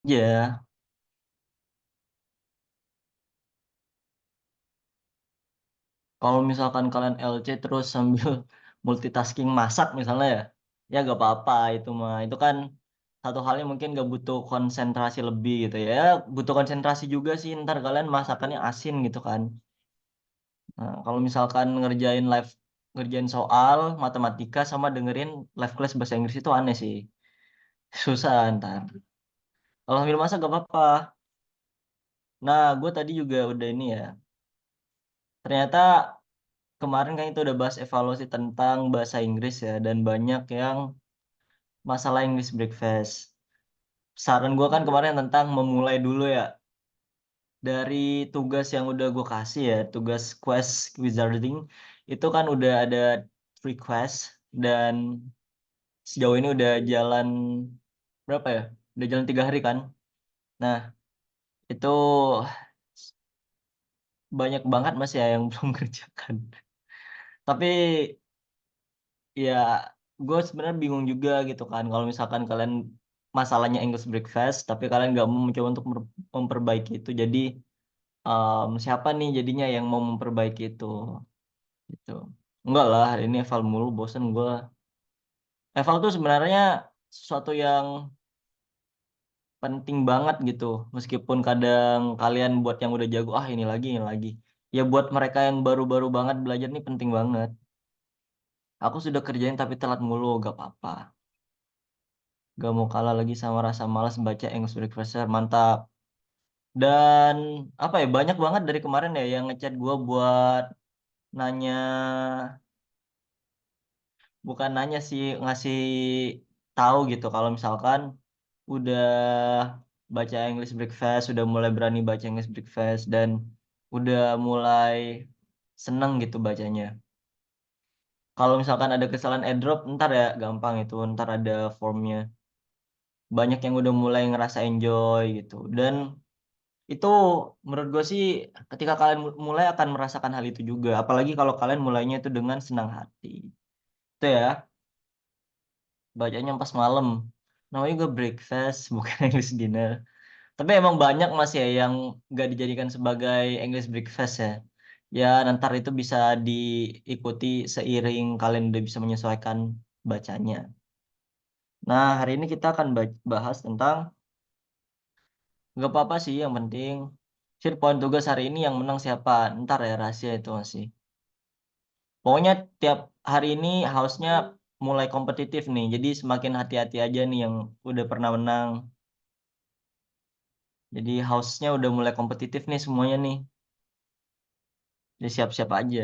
Ya, kalau misalkan kalian LC terus sambil multitasking masak misalnya ya, ya gak apa-apa itu mah. Itu kan satu halnya mungkin gak butuh konsentrasi lebih gitu ya. Butuh konsentrasi juga sih, ntar kalian masakannya asin gitu kan. Nah, kalau misalkan ngerjain soal matematika sama dengerin live class bahasa Inggris itu aneh sih. Susah ntar. Kalau sambil masak gak apa-apa. Nah, gue tadi juga udah ini ya. Ternyata kemarin kan itu udah bahas evaluasi tentang bahasa Inggris ya. Dan banyak yang masalah English breakfast. Saran gue kan kemarin tentang memulai dulu ya. Dari tugas yang udah gue kasih ya. Tugas quest wizarding. Itu kan udah ada three quest. Dan sejauh ini udah jalan berapa ya? Udah jalan 3 hari kan? Nah, itu banyak banget mas ya yang belum kerjakan. Tapi ya gue sebenarnya bingung juga gitu kan. Kalau misalkan kalian masalahnya English breakfast, tapi kalian nggak mau mencoba untuk memperbaiki itu. Jadi siapa nih jadinya yang mau memperbaiki itu? Gitu. Enggak lah, hari ini eval mulu, bosen gue. Eval tuh sebenarnya sesuatu yang penting banget gitu. Meskipun kadang kalian buat yang udah jago, ah ini lagi, ini lagi. Ya buat mereka yang baru-baru banget belajar nih penting banget. Aku sudah kerjain tapi telat mulu, gak apa-apa. Gak mau kalah lagi sama rasa malas baca English Breakfast. Mantap. Dan apa ya, banyak banget dari kemarin ya yang ngechat gue buat nanya, bukan nanya sih, ngasih tahu gitu. Kalau misalkan udah baca English Breakfast, udah mulai berani baca English Breakfast, dan udah mulai seneng gitu bacanya. Kalau misalkan ada kesalahan airdrop, ntar ya gampang itu, ntar ada formnya. Banyak yang udah mulai ngerasa enjoy gitu. Dan itu menurut gue sih ketika kalian mulai akan merasakan hal itu juga. Apalagi kalau kalian mulainya itu dengan senang hati. Itu ya, bacanya pas malam. Namanya juga breakfast, bukan English dinner. Tapi emang banyak mas ya yang nggak dijadikan sebagai English breakfast ya. Ya nanti itu bisa diikuti seiring kalian udah bisa menyesuaikan bacanya. Nah hari ini kita akan bahas tentang, nggak apa-apa sih yang penting. Sih poin tugas hari ini yang menang siapa? Ntar ya rahasia itu masih. Pokoknya tiap hari ini harusnya mulai kompetitif nih. Jadi semakin hati-hati aja nih yang udah pernah menang. Jadi house-nya udah mulai kompetitif nih semuanya nih. Jadi siap-siap aja.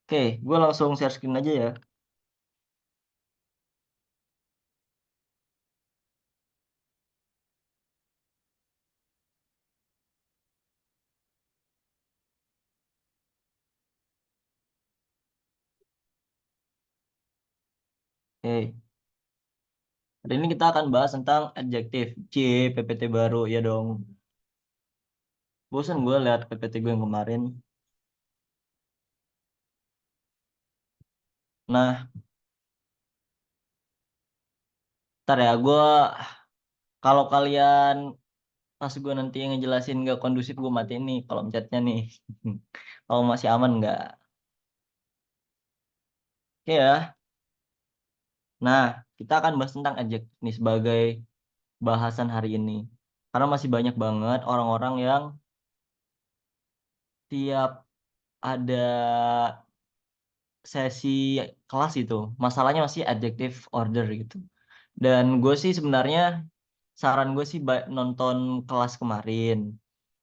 Oke, gue langsung share screen aja ya. Oke, hari ini kita akan bahas tentang adjektif. C, PPT baru ya dong. Bosan gue lihat PPT gue yang kemarin. Nah, ntar ya gue, kalau kalian pas gue nanti ngejelasin nggak kondusif gue matiin nih kalau chatnya nih. Kalau masih aman nggak? Oke ya. Nah, kita akan bahas tentang adjektif nih sebagai bahasan hari ini. Karena masih banyak banget orang-orang yang tiap ada sesi kelas itu, masalahnya masih adjective order gitu. Dan gue sih sebenarnya, saran gue sih nonton kelas kemarin.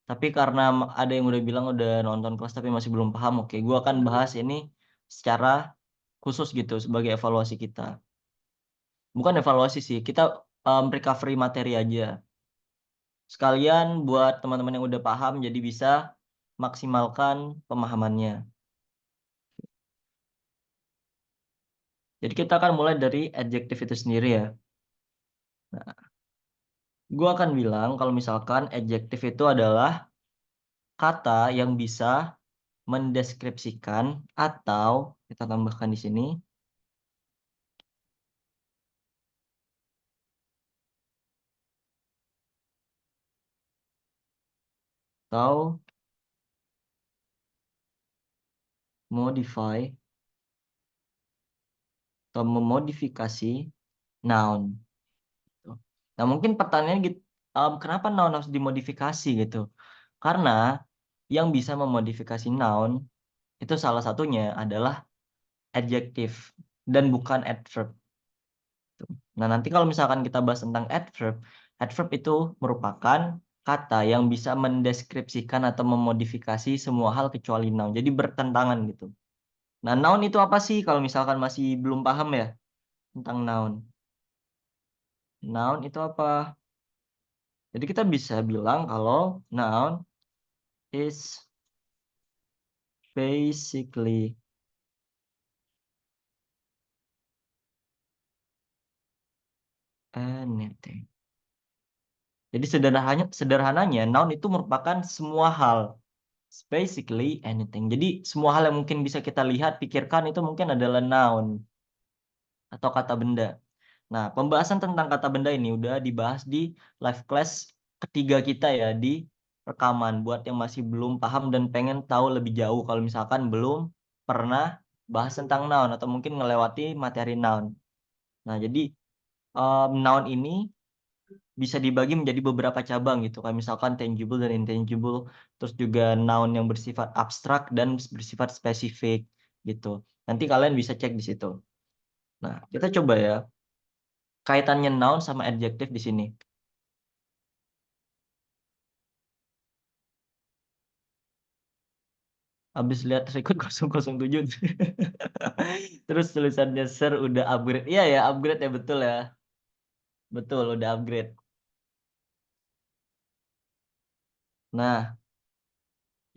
Tapi karena ada yang udah bilang udah nonton kelas tapi masih belum paham, oke, gue akan bahas ini secara khusus gitu sebagai evaluasi kita. Bukan evaluasi sih, kita recovery materi aja. Sekalian buat teman-teman yang udah paham jadi bisa maksimalkan pemahamannya. Jadi kita akan mulai dari adjektif itu sendiri ya. Nah, gue akan bilang kalau misalkan adjektif itu adalah kata yang bisa mendeskripsikan atau kita tambahkan di sini atau modify atau memodifikasi noun. Nah, mungkin pertanyaannya gitu, kenapa noun harus dimodifikasi gitu? Karena yang bisa memodifikasi noun itu salah satunya adalah adjective dan bukan adverb. Nah, nanti kalau misalkan kita bahas tentang adverb, adverb itu merupakan kata yang bisa mendeskripsikan atau memodifikasi semua hal kecuali noun. Jadi bertentangan gitu. Nah, noun itu apa sih kalau misalkan masih belum paham ya tentang noun? Noun itu apa? Jadi kita bisa bilang kalau noun is basically anything. Jadi sederhananya noun itu merupakan semua hal. Basically anything. Jadi semua hal yang mungkin bisa kita lihat, pikirkan itu mungkin adalah noun atau kata benda. Nah, pembahasan tentang kata benda ini udah dibahas di live class ketiga kita ya di rekaman. Buat yang masih belum paham dan pengen tahu lebih jauh kalau misalkan belum pernah bahas tentang noun atau mungkin ngelewati materi noun. Nah, jadi noun ini bisa dibagi menjadi beberapa cabang gitu. Kayak misalkan tangible dan intangible, terus juga noun yang bersifat abstrak dan bersifat spesifik gitu. Nanti kalian bisa cek di situ. Nah, kita coba ya kaitannya noun sama adjective di sini. Habis lihat record 007. Terus tulisannya Sir udah upgrade. Iya ya, upgrade ya betul ya. Betul, udah upgrade. Nah,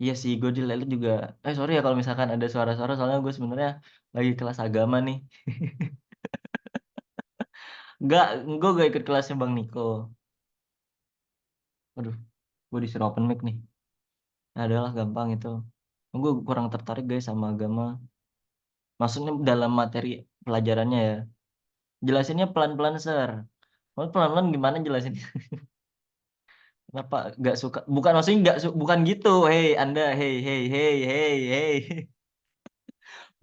iya sih, gue di Lelit juga. Sorry ya kalau misalkan ada suara-suara, soalnya gue sebenarnya lagi kelas agama nih. Enggak, gue gak ikut kelasnya Bang Niko. Aduh, gue disuruh open mic nih. Nah, adalah gampang itu. Gue kurang tertarik guys sama agama. Maksudnya dalam materi pelajarannya ya. Jelasinnya pelan-pelan, Sir. Mau pelan-pelan gimana jelasinnya? Kenapa gak suka? Bukan maksudnya bukan gitu. Hei, Anda, hei, hei, hei, hei, hei.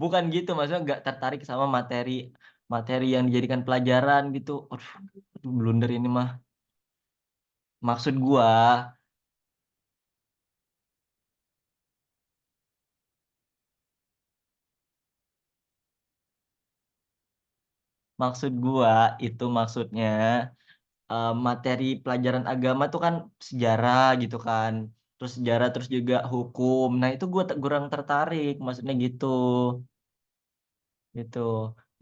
Bukan gitu, maksudnya gak tertarik sama materi materi yang dijadikan pelajaran gitu. Aduh, blunder ini mah. Maksud gua, maksud gua itu maksudnya materi pelajaran agama tuh kan sejarah gitu kan. Terus sejarah terus juga hukum. Nah, itu gua kurang tertarik, maksudnya gitu. Gitu.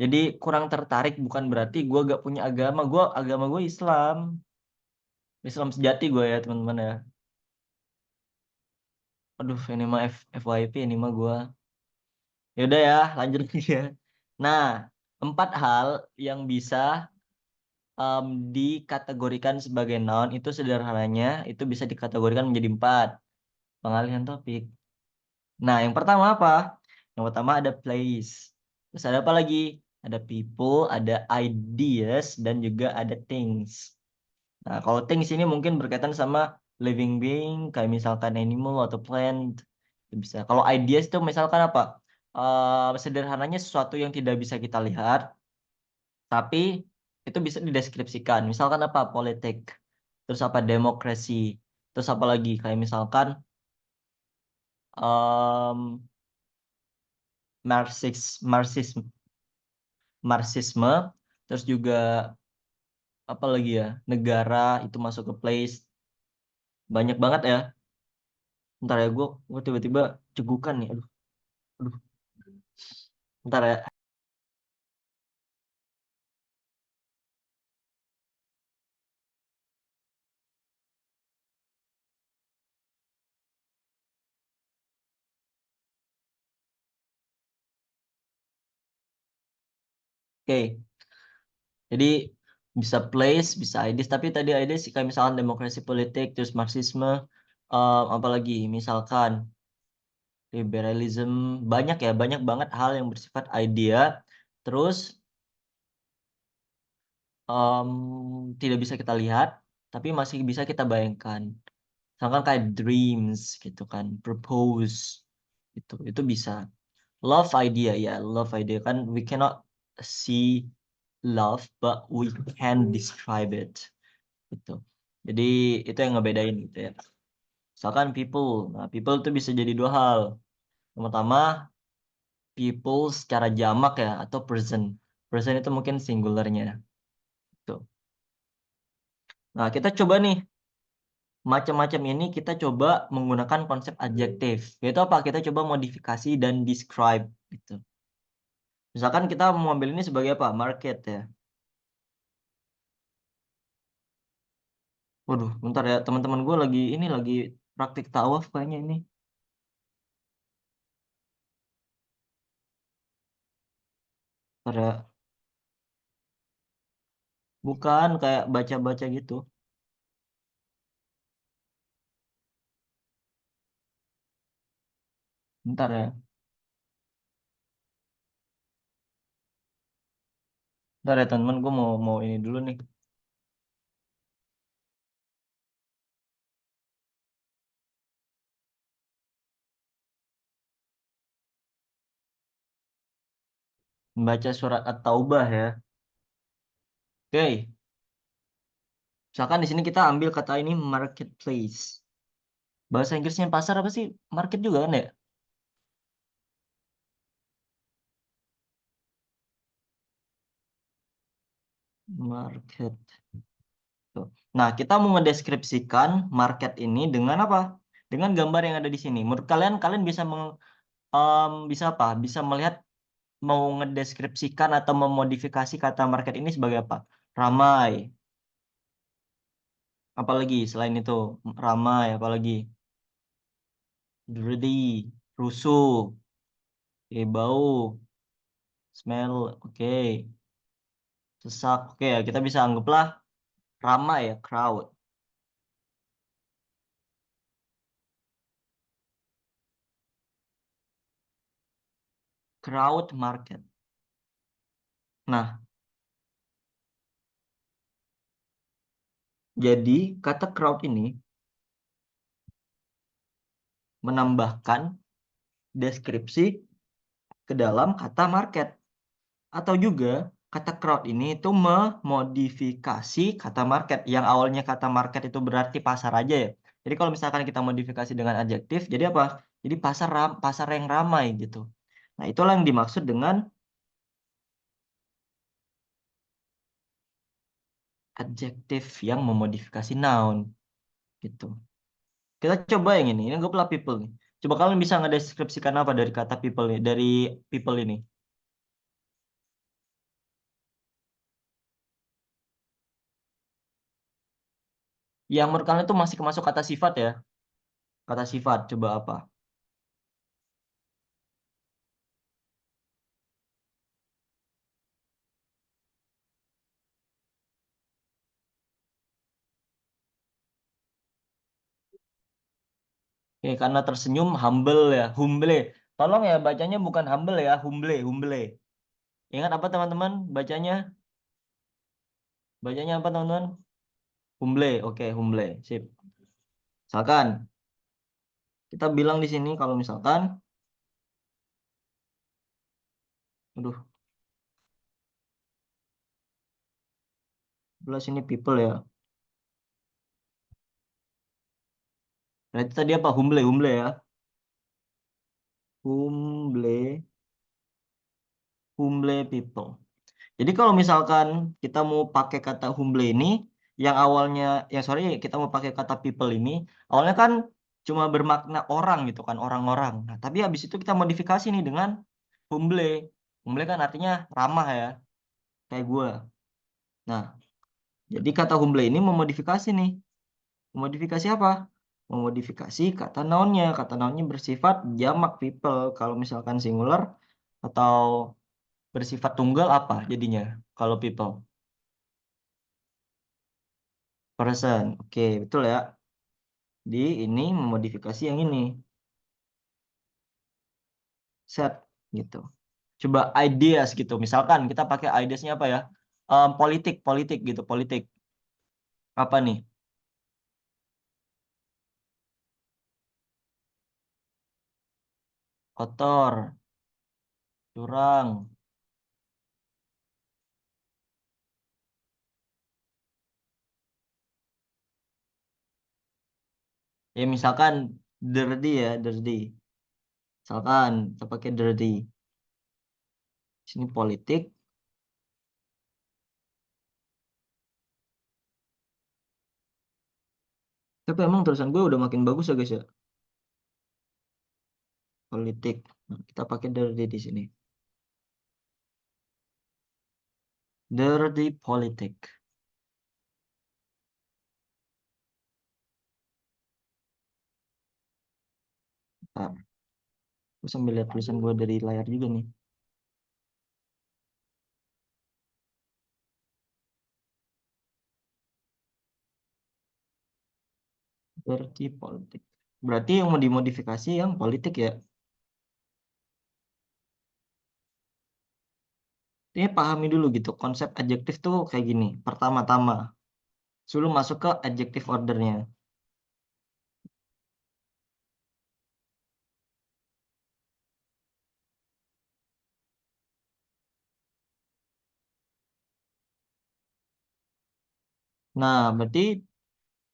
Jadi kurang tertarik bukan berarti gua gak punya agama. Agama gua Islam. Islam sejati gua ya, teman-teman ya. Aduh, ini mah FYP ini mah gua. Ya udah ya, lanjut lagi ya. Nah, 4 hal yang bisa dikategorikan sebagai noun itu sederhananya itu bisa dikategorikan menjadi 4. Pengalihan topik. Nah, yang pertama apa? Yang pertama ada place. Terus ada apa lagi? Ada people, ada ideas, dan juga ada things. Nah, kalau things ini mungkin berkaitan sama living being, kayak misalkan animal atau plant. Itu bisa. Kalau ideas itu misalkan apa? Sederhananya sesuatu yang tidak bisa kita lihat, tapi itu bisa dideskripsikan. Misalkan apa? Politik. Terus apa? Demokrasi. Terus apa lagi? Kayak misalkan um, marxisme, marxisme, terus juga apa lagi ya? Negara itu masuk ke place. Banyak banget ya. Ntar ya, gue tiba-tiba cegukan nih. Aduh, aduh. Ntar ya. Oke, jadi bisa place, bisa ideas. Tapi tadi ideas sih kayak misalkan demokrasi politik, terus marxisme, apalagi misalkan liberalism, banyak ya, banyak banget hal yang bersifat idea. Terus tidak bisa kita lihat, tapi masih bisa kita bayangkan. Misalkan kayak dreams gitu kan, purpose itu bisa. Love idea ya, love idea kan we cannot see love but we can describe it gitu. Jadi itu yang ngebedain gitu ya. Misalkan people, nah people itu bisa jadi dua hal. Yang pertama people secara jamak ya atau person. Person itu mungkin singularnya. Tuh. Nah, kita coba nih macam-macam ini kita coba menggunakan konsep adjektif. Yaitu apa? Kita coba modifikasi dan describe gitu. Misalkan kita mau ambil ini sebagai apa? Market ya. Waduh, bentar ya. Teman-teman gue lagi praktik tawaf kayaknya ini. Bentar ya. Bukan kayak baca-baca gitu. Bentar ya. Bentar ya teman-teman, gue mau mau ini dulu nih. Membaca surat At-Taubah ya. Oke. Misalkan di sini kita ambil kata ini marketplace. Bahasa Inggrisnya pasar apa sih? Market juga kan ya? Market. Tuh. Nah, kita mau mendeskripsikan market ini dengan apa? Dengan gambar yang ada di sini. Menurut kalian, kalian bisa bisa apa? Bisa melihat mau ngedeskripsikan atau memodifikasi kata market ini sebagai apa? Ramai. Apalagi selain itu, ramai, apalagi dirty, rusuh, bau, smell, oke, sesak, oke ya kita bisa anggaplah ramai ya, crowd, crowd market. Nah, jadi kata crowd ini menambahkan deskripsi ke dalam kata market. Atau juga kata crowd ini itu memodifikasi kata market. Yang awalnya kata market itu berarti pasar aja ya. Jadi kalau misalkan kita modifikasi dengan adjektif, jadi apa? Jadi pasar yang ramai gitu. Nah, itulah yang dimaksud dengan adjektif yang memodifikasi noun gitu. Kita coba yang ini. Ini gue people nih. Coba kalian bisa ngedeskripsikan apa dari kata people nih, dari people ini. Yang menurut kalian itu masih masuk kata sifat ya. Kata sifat coba apa? Oke, karena tersenyum humble ya, humble. Tolong ya bacanya bukan humble ya, humble, humble. Ingat apa teman-teman? Bacanya, bacanya apa teman-teman? Humble. Oke, humble. Sip. Misalkan kita bilang di sini kalau misalkan, aduh, belah sini people ya. Berarti tadi apa? Humble, humble ya. Humble, humble people. Jadi kalau misalkan kita mau pakai kata humble ini, yang awalnya, ya sorry, kita mau pakai kata people ini, awalnya kan cuma bermakna orang gitu kan, orang-orang. Nah, tapi habis itu kita modifikasi nih dengan humble. Humble kan artinya ramah ya, kayak gue. Nah, jadi kata humble ini memodifikasi nih. Memodifikasi apa? Memodifikasi kata nounnya. Kata nounnya bersifat jamak people. Kalau misalkan singular atau bersifat tunggal apa jadinya? Kalau people. Person. Oke, betul ya. Di ini memodifikasi yang ini. Set gitu. Coba ideas gitu. Misalkan kita pakai ideasnya apa ya? Politik, politik gitu, politik. Apa nih? kotor, curang. Ya misalkan dirty ya, dirty. Misalkan kita pakai dirty. Sini politik. Tapi emang tulisan gue udah makin bagus ya guys ya. Politik. Nah, kita pakai dirty di sini. Dirty politik. Ntar, gue sambil lihat tulisan gue dari layar juga nih. Dirty politik. Berarti yang mau dimodifikasi yang politik ya. Ini pahami dulu gitu. Konsep adjektif tuh kayak gini. Pertama-tama, sebelum masuk ke adjective ordernya. Nah, berarti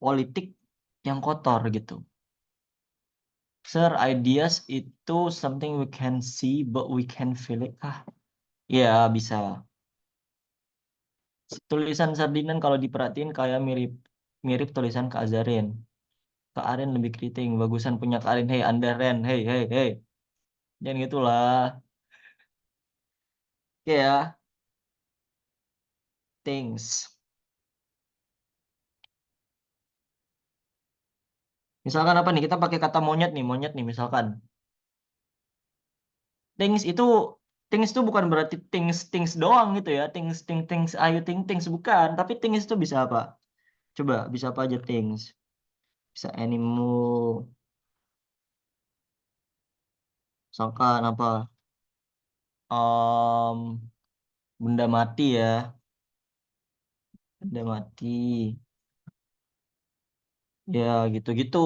politik yang kotor gitu. Sir, ideas itu something we can see but we can feel it. Ah, ya bisa. Tulisan Sardinan kalau diperhatiin kayak mirip mirip tulisan Kak Azarin. Kak Arin lebih keriting, bagusan punya Kak Arin. Hey, Anda Ren, hey, hey, hey. Jangan gitulah. Oke ya, things. Misalkan apa nih? Kita pakai kata monyet nih misalkan. Things itu things itu bukan berarti things things doang gitu ya. Things things things ayo things bukan, tapi things itu bisa apa? Coba bisa apa aja things? Bisa animal, misalkan apa? Em, benda mati ya, benda mati. Ya gitu-gitu.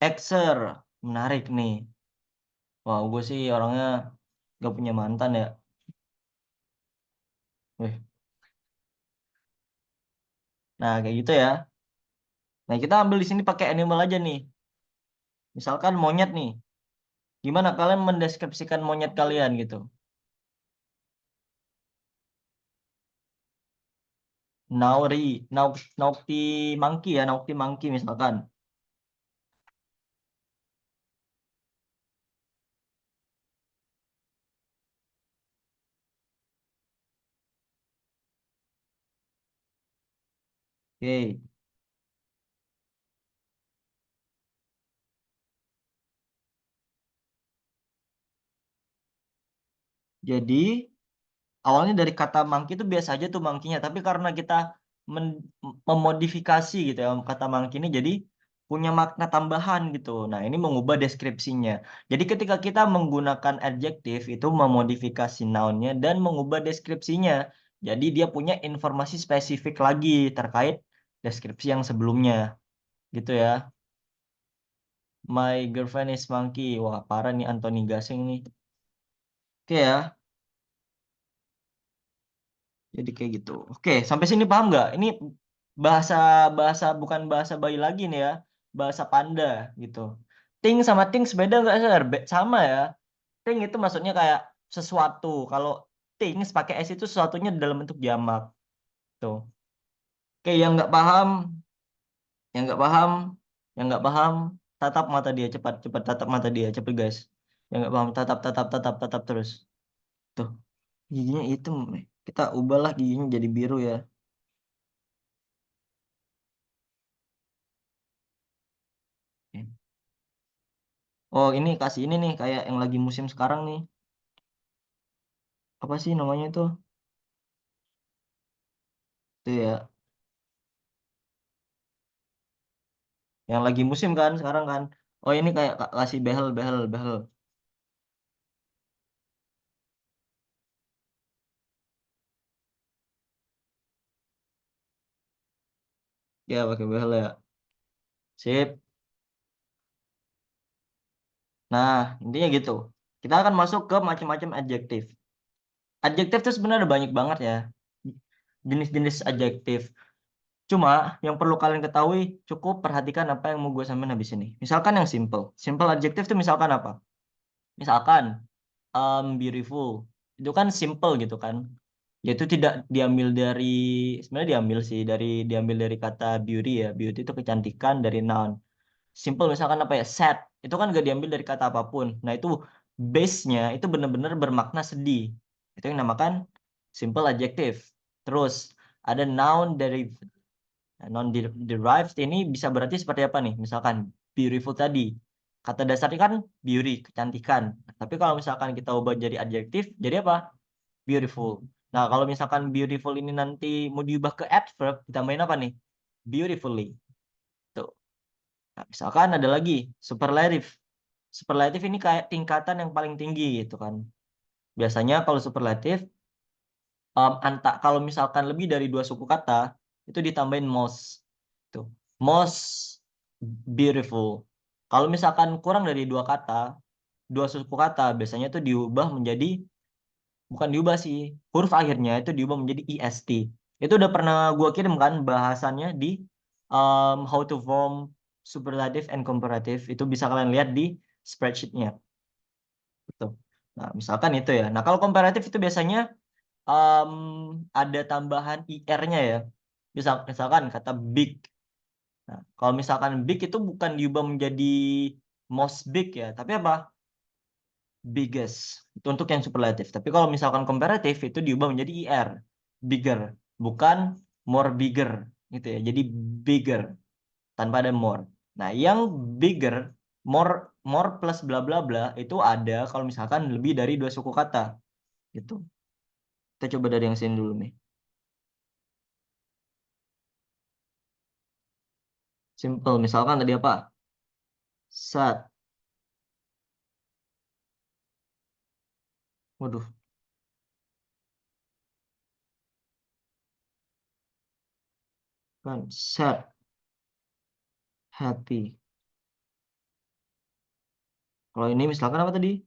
Exer, menarik nih. Wah, gue sih orangnya gak punya mantan ya. Weh. Nah, kayak gitu ya. Nah, kita ambil di sini pakai animal aja nih. Misalkan monyet nih. Gimana kalian mendeskripsikan monyet kalian gitu? Nauri, naughty monkey ya, naughty monkey misalkan. Oke. Jadi awalnya dari kata monkey itu biasa aja tuh monkey-nya, tapi karena kita memodifikasi gitu ya kata monkey ini jadi punya makna tambahan gitu. Nah, ini mengubah deskripsinya. Jadi ketika kita menggunakan adjektif itu memodifikasi noun-nya dan mengubah deskripsinya. Jadi dia punya informasi spesifik lagi terkait deskripsi yang sebelumnya gitu ya. My girlfriend is monkey. Wah, parah nih Anthony Gasing nih. Oke ya. Jadi kayak gitu. Oke, sampai sini paham nggak? Ini bahasa bahasa bukan bahasa bayi lagi nih ya, bahasa panda gitu. Ting sama things beda nggak sih? Sama ya. Ting itu maksudnya kayak sesuatu. Kalau things pakai s itu sesuatunya dalam bentuk jamak. Tuh. Oke, yang nggak paham, yang nggak paham, tatap mata dia cepat, cepat tatap mata dia, cepet guys. Yang nggak paham, tatap, tatap, tatap, tatap terus. Tuh, giginya hitam. Kita ubahlah giginya jadi biru ya. Oke. Oh, ini kasih ini nih kayak yang lagi musim sekarang nih. Apa sih namanya itu? Itu ya, yang lagi musim kan sekarang kan. Oh, ini kayak kasih behel, behel, behel. Ya, pakai behel ya. Sip. Nah, intinya gitu. Kita akan masuk ke macam-macam adjektif. Adjektif itu sebenarnya ada banyak banget ya. Jenis-jenis adjektif. Cuma yang perlu kalian ketahui, cukup perhatikan apa yang mau gue sampaikan habis ini. Misalkan yang simple. Simple adjektif itu misalkan apa? Misalkan beautiful. Itu kan simple gitu kan. Yaitu tidak diambil dari, sebenarnya diambil dari kata beauty ya. Beauty itu kecantikan dari noun. Simple misalkan apa ya, sad itu kan gak diambil dari kata apapun. Nah itu base-nya itu benar-benar bermakna sedih, itu yang namakan simple adjective. Terus ada noun derived. Nah, noun derived ini bisa berarti seperti apa nih, misalkan beautiful tadi, kata dasarnya kan beauty, kecantikan. Tapi kalau misalkan kita ubah jadi adjektif jadi apa, beautiful. Nah kalau misalkan beautiful ini nanti mau diubah ke adverb, ditambahin apa nih, beautifully. Tuh. Nah, misalkan ada lagi superlative. Superlative ini kayak tingkatan yang paling tinggi gitu kan. Biasanya kalau superlative, kalau misalkan lebih dari dua suku kata, itu ditambahin most. Tuh. Most beautiful. Kalau misalkan kurang dari dua kata, dua suku kata, biasanya itu diubah menjadi, bukan diubah sih, huruf akhirnya itu diubah menjadi est. Itu udah pernah gua kirim kan bahasannya di how to form superlative and comparative. Itu bisa kalian lihat di spreadsheet-nya. Gitu. Nah, misalkan itu ya. Nah, kalau komparatif itu biasanya em, ada tambahan IR-nya ya. Misalkan kata big. Nah, kalau misalkan big itu bukan diubah menjadi most big ya, tapi apa? Biggest. Itu untuk yang superlatif. Tapi kalau misalkan komparatif itu diubah menjadi IR. Bigger. Bukan more bigger. Gitu ya. Jadi bigger. Tanpa ada more. Nah, yang bigger, more more plus bla bla bla itu ada kalau misalkan lebih dari dua suku kata gitu. Kita coba dari yang sini dulu nih. Simple. Misalkan tadi apa? Sad. Waduh, kan sad, happy. Kalau ini misalkan apa tadi?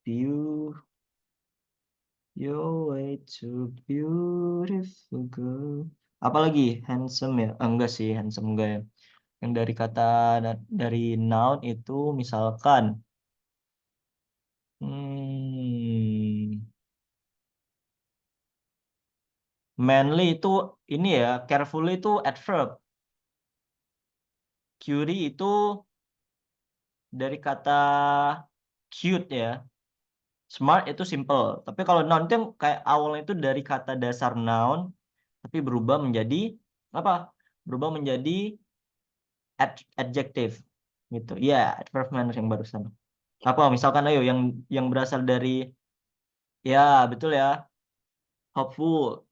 You, your way too beautiful girl. Apalagi handsome ya? Enggak sih, handsome enggak ya. Yang dari kata dari noun itu misalkan hmm, manly itu ini ya, carefully itu adverb. Cutie itu dari kata cute ya. Smart itu simple. Tapi kalau noun itu yang kayak awalnya itu dari kata dasar noun, tapi berubah menjadi apa? Berubah menjadi adjective gitu. Iya, adverb manner yang barusan. Apa? Misalkan ayo yang berasal dari, ya betul ya, hopeful.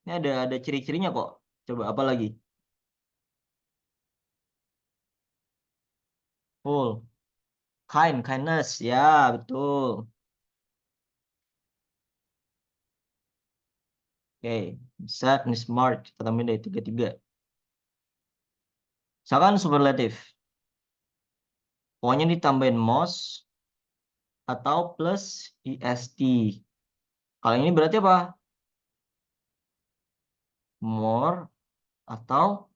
Ini ada ciri-cirinya kok. Coba apa lagi? Full, kindness. Ya betul. Oke, sad, ini smart. Kita tambahin dari tiga-tiga. Misalkan superlative. Pokoknya ditambahin most atau plus est. Kalau ini berarti apa? More atau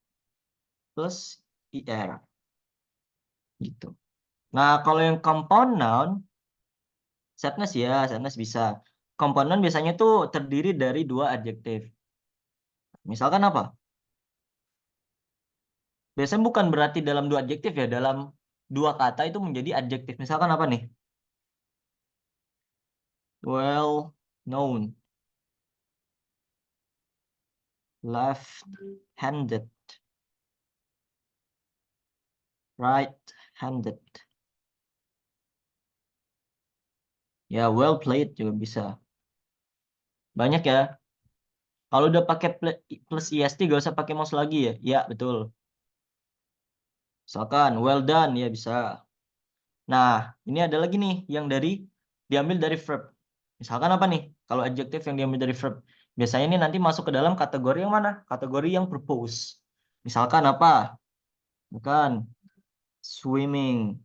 plus ir gitu. Nah, kalau yang compound noun, sadness ya, sadness bisa. Compound noun biasanya tuh terdiri dari dua adjektif. Misalkan apa? Biasanya bukan berarti dalam dua adjektif ya, dalam dua kata itu menjadi adjektif. Misalkan apa nih? Well known, left-handed, right-handed. Ya, well played juga bisa. Banyak ya. Kalau udah pakai plus est gak usah pakai mouse lagi ya. Ya, betul. Misalkan well done ya bisa. Nah, ini ada lagi nih yang diambil dari verb. Misalkan apa nih? Kalau adjektif yang diambil dari verb. Biasanya ini nanti masuk ke dalam kategori yang mana? Kategori yang purpose. Misalkan apa? Bukan swimming.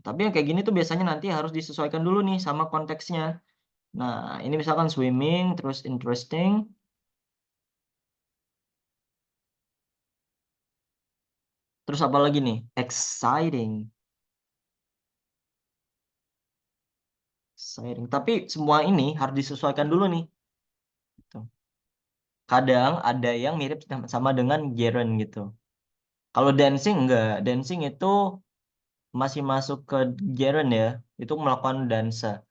Tapi yang kayak gini tuh biasanya nanti harus disesuaikan dulu nih sama konteksnya. Nah, ini misalkan swimming, terus interesting, terus apa lagi nih? Exciting. Exciting. Tapi semua ini harus disesuaikan dulu nih. Gitu. Kadang ada yang mirip sama dengan gerund gitu. Kalau dancing enggak. Dancing itu masih masuk ke gerund ya. Itu melakukan dansa.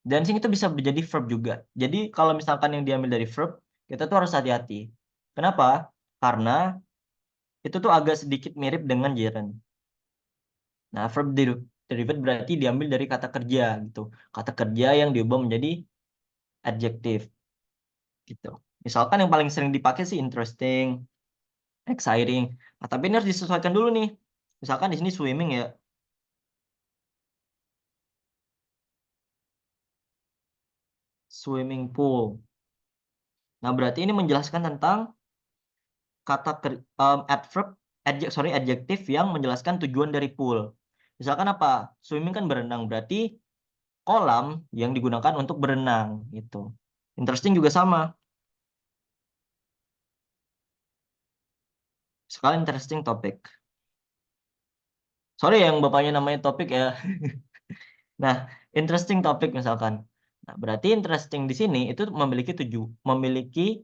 Dancing itu bisa menjadi verb juga. Jadi kalau misalkan yang diambil dari verb, kita tuh harus hati-hati. Kenapa? Karena itu tuh agak sedikit mirip dengan gerund. Nah, verb derivative berarti diambil dari kata kerja gitu. Kata kerja yang diubah menjadi adjektif gitu. Misalkan yang paling sering dipakai sih interesting, exciting. Nah, tapi ini harus disesuaikan dulu nih. Misalkan di sini swimming ya, swimming pool. Nah, berarti ini menjelaskan tentang kata adverb, adjektif yang menjelaskan tujuan dari pool. Misalkan apa? Swimming kan berenang, berarti kolam yang digunakan untuk berenang gitu. Interesting juga sama. Sekali interesting topik. Sorry yang bapaknya namanya topik ya. Nah, interesting topik misalkan. Nah, berarti interesting di sini itu memiliki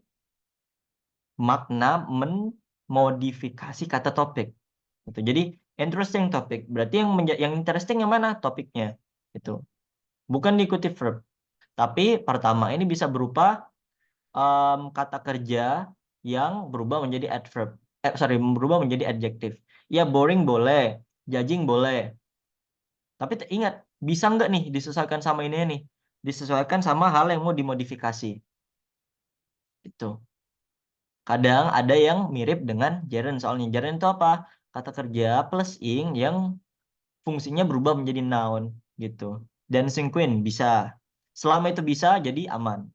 makna memodifikasi kata topik. Gitu. Jadi interesting topik berarti yang interesting yang mana topiknya itu. Bukan diikuti verb. Tapi pertama ini bisa berupa kata kerja yang berubah menjadi adverb. Berubah menjadi adjektif. Ya boring boleh, judging boleh. Tapi ingat, bisa nggak nih disesuaikan sama ini nih? Disesuaikan sama hal yang mau dimodifikasi. Itu. Kadang ada yang mirip dengan gerund. Soalnya gerund itu apa? Kata kerja plus ing yang fungsinya berubah menjadi noun gitu. Dancing Queen bisa. Selama itu bisa, jadi aman.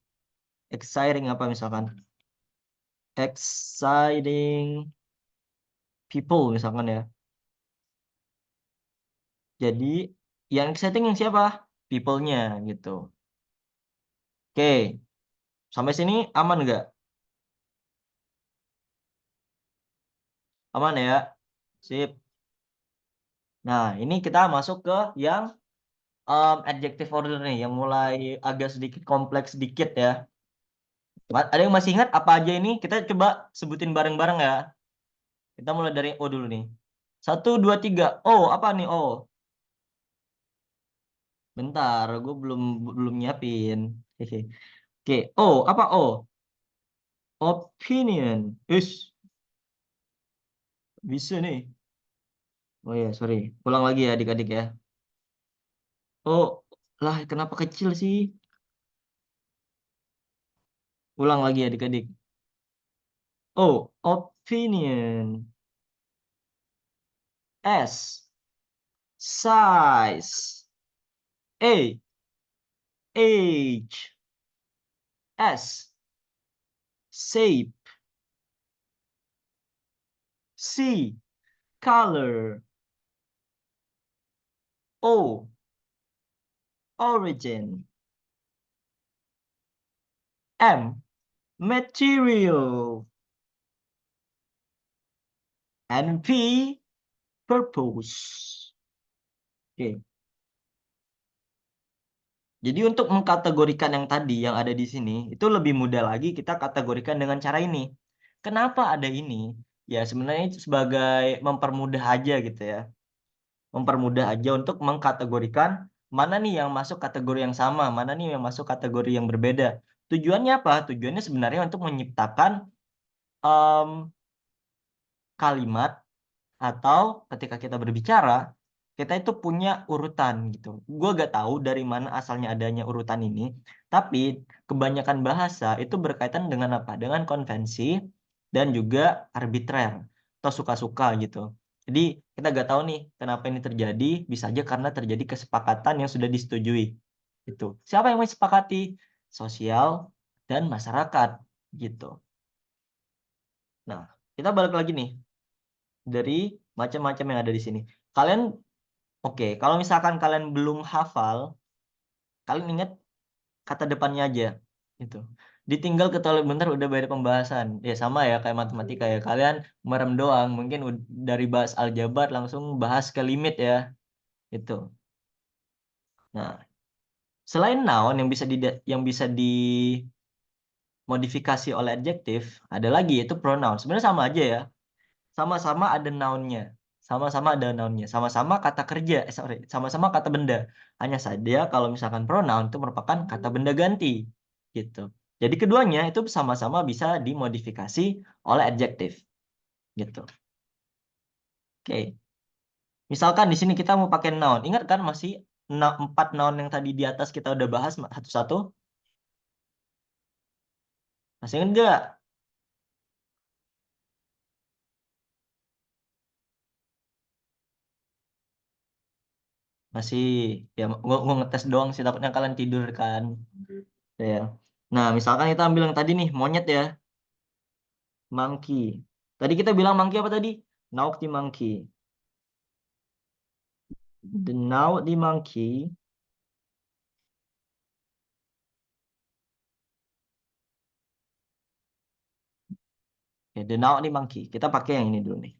Exciting apa misalkan? Exciting people misalkan ya. Jadi yang exciting yang siapa? People-nya gitu. Oke, sampai sini aman nggak? Aman ya? Sip. Nah, ini kita masuk ke yang adjective order nih, yang mulai agak sedikit kompleks sedikit ya. Ada yang masih ingat apa aja ini? Kita coba sebutin bareng-bareng ya. Kita mulai dari O dulu nih. Satu, dua, tiga. O, apa nih O? Bentar, gue belum belum nyiapin. Hehe. Oke, O, apa O? Opinion. Ish, bisa nih. Oh ya, sorry. Ulang lagi ya adik-adik ya. Oh, lah kenapa kecil sih? Ulang lagi adik-adik. Oh, opinion. S, size. A, age. S, shape. C, color. O, origin. M, material. And P, purpose. Oke. Jadi untuk mengkategorikan yang tadi yang ada di sini, itu lebih mudah lagi kita kategorikan dengan cara ini. Kenapa ada ini? Ya sebenarnya itu sebagai mempermudah aja gitu ya. Mempermudah aja untuk mengkategorikan mana nih yang masuk kategori yang sama, mana nih yang masuk kategori yang berbeda. Tujuannya apa? Tujuannya sebenarnya untuk menciptakan em, kalimat atau ketika kita berbicara, kita itu punya urutan gitu. Gue gak tahu dari mana asalnya adanya urutan ini, tapi kebanyakan bahasa itu berkaitan dengan apa? Dengan konvensi dan juga arbitrer atau suka-suka gitu. Jadi kita gak tahu nih kenapa ini terjadi, bisa aja karena terjadi kesepakatan yang sudah disetujui. Itu. Siapa yang disepakati? Sosial dan masyarakat gitu. Nah, kita balik lagi nih dari macam-macam yang ada di sini. Kalian Oke, kalau misalkan kalian belum hafal, kalian ingat kata depannya aja. Gitu. Ditinggal ke toilet bentar udah bayar pembahasan. Ya sama ya kayak matematika ya. Kalian merem doang, mungkin dari bahas aljabar langsung bahas ke limit ya. Itu. Nah, selain noun yang bisa dimodifikasi oleh adjektif, ada lagi yaitu pronoun. Sebenarnya sama aja ya. Sama-sama ada nounnya. Sama-sama ada nounnya. Sama-sama kata kerja. Sorry. Sama-sama kata benda. Hanya saja kalau misalkan pronoun itu merupakan kata benda ganti. Gitu. Jadi keduanya itu sama-sama bisa dimodifikasi oleh adjektif. Gitu. Oke. Misalkan di sini kita mau pakai noun. Ingat kan masih 4 noun yang tadi di atas kita udah bahas satu-satu? Masih ingat nggak? Masih. Ya, gua ngetes doang sih. Takutnya kalian tidur kan. Ya. Nah, misalkan kita ambil yang tadi nih, monyet ya. Monkey. Tadi kita bilang monkey apa tadi? Naughty monkey. The naughty monkey. Ya, the naughty monkey. Kita pakai yang ini dulu nih.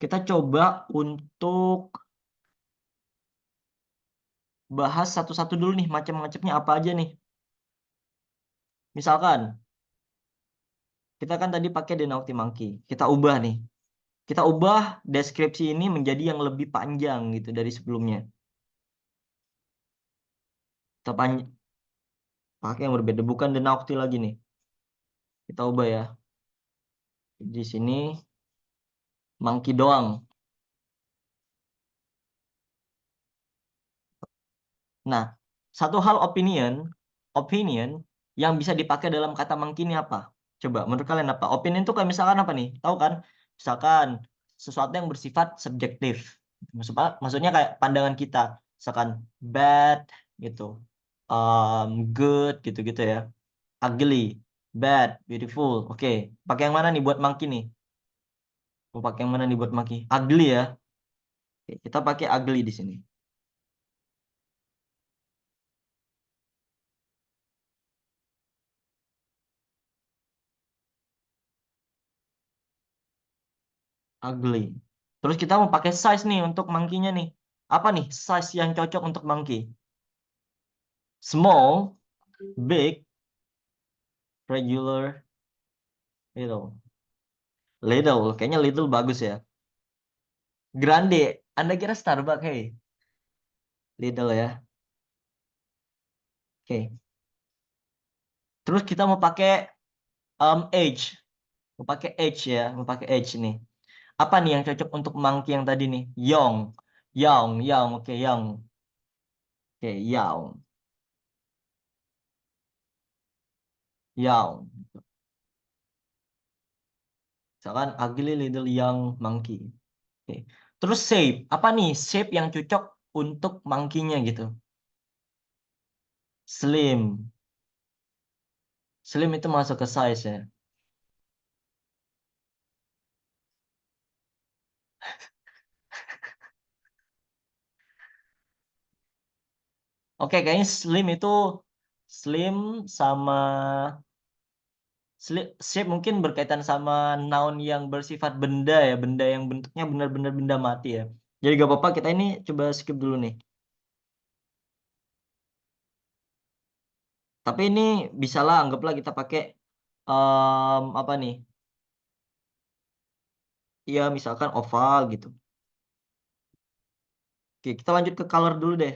Kita coba untuk bahas satu-satu dulu nih, macam-macamnya apa aja nih. Misalkan, kita kan tadi pakai the naughty monkey. Kita ubah nih. Kita ubah deskripsi ini menjadi yang lebih panjang gitu dari sebelumnya. Kita pakai yang berbeda, bukan the naughty lagi nih. Kita ubah ya. Di sini monkey doang. Nah, satu hal opinion yang bisa dipakai dalam kata monkey ini apa? Coba, menurut kalian apa? Opinion itu kayak misalkan apa nih? Tahu kan? Misalkan sesuatu yang bersifat subjektif. Maksudnya kayak pandangan kita. Misalkan bad gitu, good gitu-gitu ya. Ugly, bad, beautiful. Oke, pakai yang mana nih buat monkey nih? Mau pakai yang mana nih buat monkey? Ugly ya. Oke, kita pakai ugly di sini. Ugly. Terus kita mau pakai size nih untuk monkey-nya nih. Apa nih size yang cocok untuk monkey? Small, big, regular, little. Little, kayaknya little bagus ya. Grande, Anda kira Starbucks, hey? Little ya. Oke. Terus kita mau pakai age. Mau pakai age ya, mau pakai age nih. Apa nih yang cocok untuk monkey yang tadi nih? Young. Young, young, oke, young. Oke, young. Young. Misalkan ugly little young monkey. Oke. Terus shape. Apa nih shape yang cocok untuk monkey-nya gitu? Slim. Slim itu masuk ke size ya. Oke, kayaknya slim itu slim sama shape mungkin berkaitan sama noun yang bersifat benda ya, benda yang bentuknya benar-benar benda mati ya. Jadi gak apa-apa kita ini coba skip dulu nih. Tapi ini bisalah anggaplah kita pakai apa nih? Ya misalkan oval gitu. Oke, kita lanjut ke color dulu deh.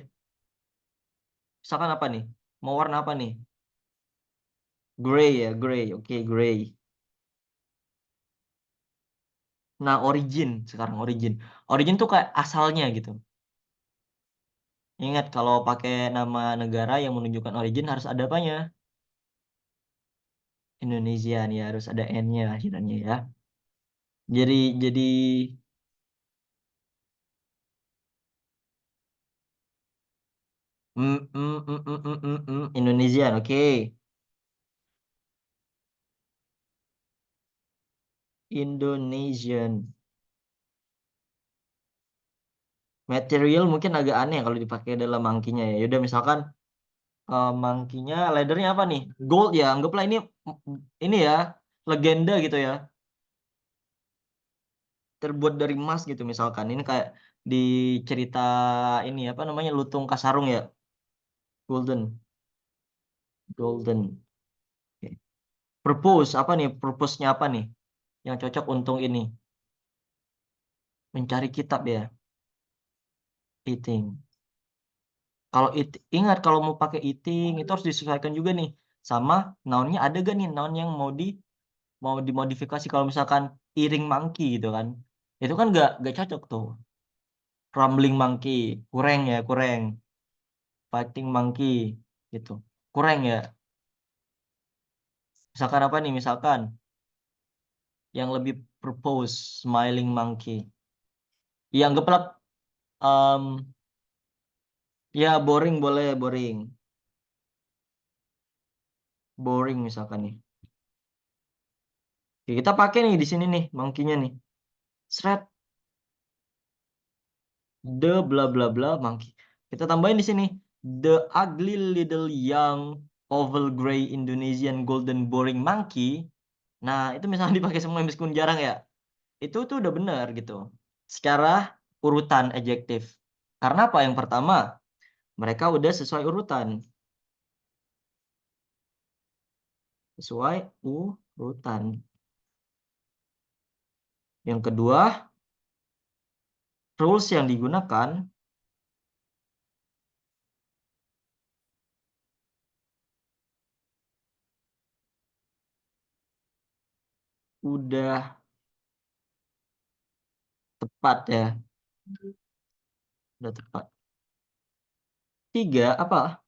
Misalkan apa nih? Mau warna apa nih? Gray ya, gray. Oke, gray. Nah, origin sekarang origin. Origin tuh kayak asalnya gitu. Ingat kalau pakai nama negara yang menunjukkan origin harus ada apanya? Indonesia nih harus ada N-nya akhirnya ya. Jadi Indonesian, oke. Indonesian. Material mungkin agak aneh kalau dipakai dalam monkey-nya ya. Yaudah misalkan monkey-nya leather-nya apa nih? Gold ya. Anggaplah ini ya legenda gitu ya. Terbuat dari emas gitu misalkan. Ini kayak di cerita ini apa namanya Lutung Kasarung ya. Golden. Golden. Oke. Purpose apa nih? Purpose-nya apa nih? Yang cocok untuk ini. Mencari kitab ya. Eating. Kalau ingat kalau mau pakai eating itu harus disesuaikan juga nih sama nounnya ada gak nih noun yang mau dimodifikasi kalau misalkan eating monkey gitu kan. Itu kan gak cocok tuh. Rumbling monkey, kurang ya, kurang. Fighting monkey gitu. Kurang ya. Misalkan apa nih? Misalkan yang lebih purpose, smiling monkey. Yang anggaplah em, ya boring boleh boring. Boring misalkan nih. Oke, kita pakai nih di sini nih monkey-nya nih. Shred the bla bla bla monkey. Kita tambahin di sini the ugly little young oval gray Indonesian golden boring monkey. Nah, itu misalnya dipakai semua meskipun jarang ya. Itu tuh udah benar gitu. Secara urutan adjektif. Karena apa? Yang pertama, mereka udah sesuai urutan. Sesuai urutan. Yang kedua, rules yang digunakan udah tepat ya. Udah tepat. Tiga, apa?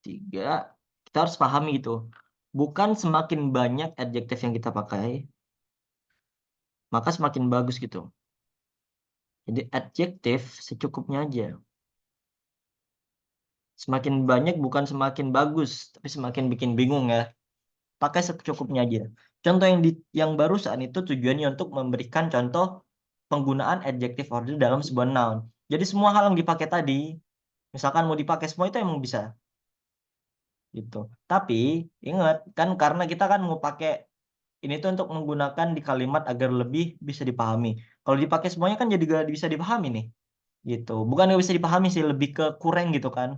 Tiga, kita harus pahami gitu. Bukan semakin banyak adjektif yang kita pakai, maka semakin bagus gitu. Jadi adjektif secukupnya aja. Semakin banyak bukan semakin bagus, tapi semakin bikin bingung ya. Pakai secukupnya aja. Contoh yang barusan itu tujuannya untuk memberikan contoh penggunaan adjective order dalam sebuah noun. Jadi semua hal yang dipakai tadi, misalkan mau dipakai semua itu emang bisa gitu. Tapi ingat kan karena kita kan mau pakai ini tuh untuk menggunakan di kalimat agar lebih bisa dipahami. Kalau dipakai semuanya kan jadi gak bisa dipahami nih. Gitu. Bukan nggak bisa dipahami sih, lebih ke kurang gitu kan.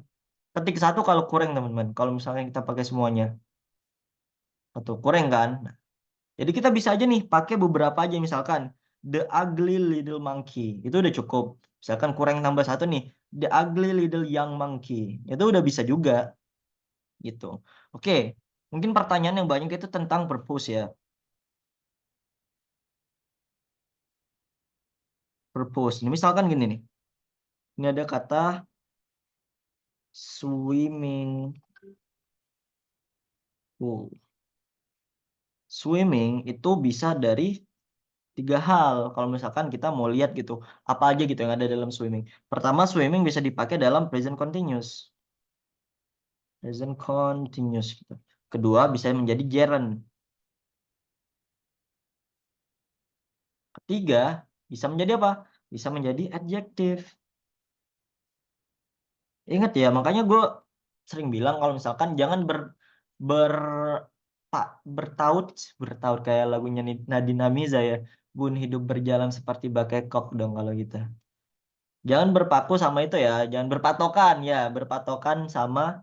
Ketik satu kalau kurang teman-teman. Kalau misalnya kita pakai semuanya. Atau kurang kan. Jadi kita bisa aja nih pakai beberapa aja misalkan the ugly little monkey itu udah cukup. Misalkan kurang tambah satu nih the ugly little young monkey itu udah bisa juga gitu. Oke, mungkin pertanyaan yang banyak itu tentang purpose ya. Purpose. Ini misalkan gini nih. Ini ada kata swimming pool. Swimming itu bisa dari tiga hal. Kalau misalkan kita mau lihat gitu, apa aja gitu yang ada dalam swimming. Pertama, swimming bisa dipakai dalam present continuous. Present continuous gitu. Kedua, bisa menjadi gerund. Ketiga, bisa menjadi apa? Bisa menjadi adjective. Ingat ya, makanya gue sering bilang kalau misalkan jangan ber pak bertaut bertaut kayak lagunya Nadine Amiza ya. Bun hidup berjalan seperti bagai kok dong kalau gitu. Jangan berpaku sama itu ya, jangan berpatokan ya, berpatokan sama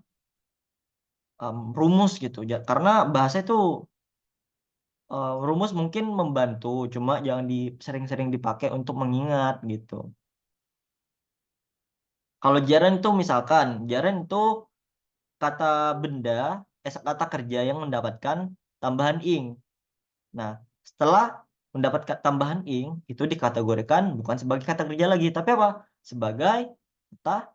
rumus gitu. Karena bahasa itu rumus mungkin membantu, cuma jangan sering-sering dipakai untuk mengingat gitu. Kalau jaren itu misalkan, jaren itu kata benda, kata kerja yang mendapatkan tambahan ing. Nah, setelah mendapatkan tambahan ing, itu dikategorikan bukan sebagai kata kerja lagi, tapi apa? Sebagai kata,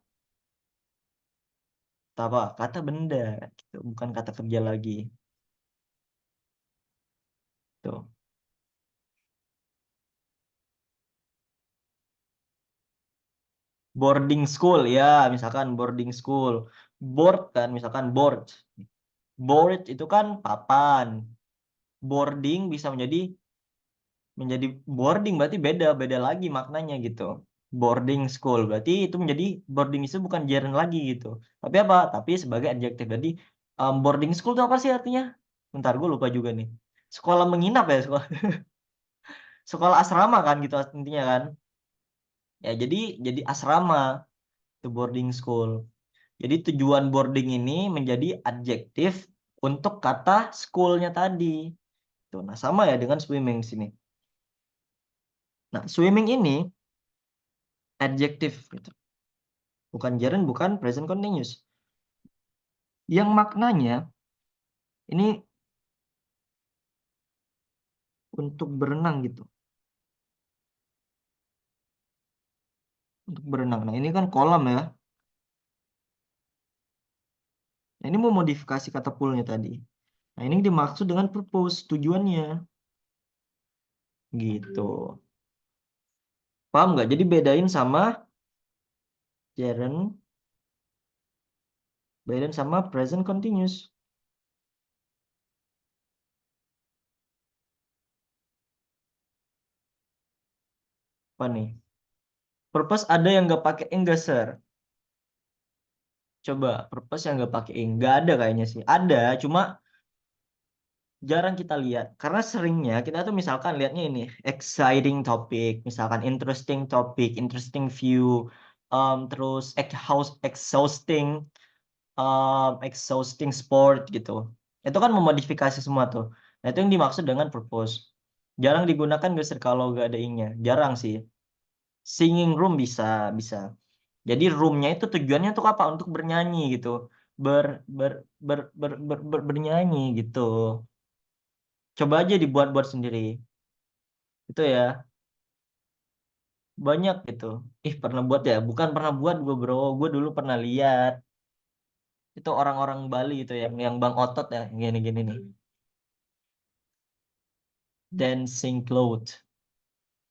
kata apa? Kata benda, gitu. Bukan kata kerja lagi. Tuh. Boarding school, ya, misalkan boarding school. Board kan, misalkan board. Board itu kan papan. Boarding bisa menjadi boarding berarti beda beda lagi maknanya gitu. boarding school. Berarti itu menjadi boarding itu bukan gerund lagi gitu. Tapi apa? Tapi sebagai adjektif. Jadi boarding school itu apa sih artinya? Bentar, gue lupa juga nih. Sekolah menginap ya, sekolah, sekolah asrama kan gitu intinya kan. Ya jadi asrama itu boarding school. Jadi tujuan boarding ini menjadi adjektif untuk kata schoolnya tadi. Tuh, nah sama ya dengan swimming sini. Nah, swimming ini adjektif gitu. Bukan gerund, bukan present continuous. Yang maknanya ini untuk berenang gitu. Untuk berenang. Nah, ini kan kolam ya. Nah, ini mau modifikasi kata poolnya tadi. Nah, ini dimaksud dengan purpose, tujuannya. Gitu. Paham nggak? Jadi bedain sama gerund, bedain sama present continuous. Apa nih? Purpose ada yang nggak pakai ing nggak, sir? Coba purpose yang nggak pakai ing. Nggak ada kayaknya sih. Ada, cuma jarang kita lihat. Karena seringnya kita tuh misalkan lihatnya ini exciting topic, misalkan interesting topic, interesting view, terus exhausting, exhausting sport gitu. Itu kan memodifikasi semua tuh. Nah, itu yang dimaksud dengan purpose. Jarang digunakan geser kalau nggak ada ing-nya. Jarang sih. Singing room bisa, bisa. Jadi roomnya itu tujuannya untuk apa? Untuk bernyanyi gitu. Ber, ber, bernyanyi gitu. Coba aja dibuat-buat sendiri. Itu ya. Banyak gitu. Ih, pernah buat ya? Bukan pernah buat gue, bro. Gue dulu pernah lihat. Itu orang-orang Bali itu yang Bang Otot ya, gini-gini nih. Dancing clothes.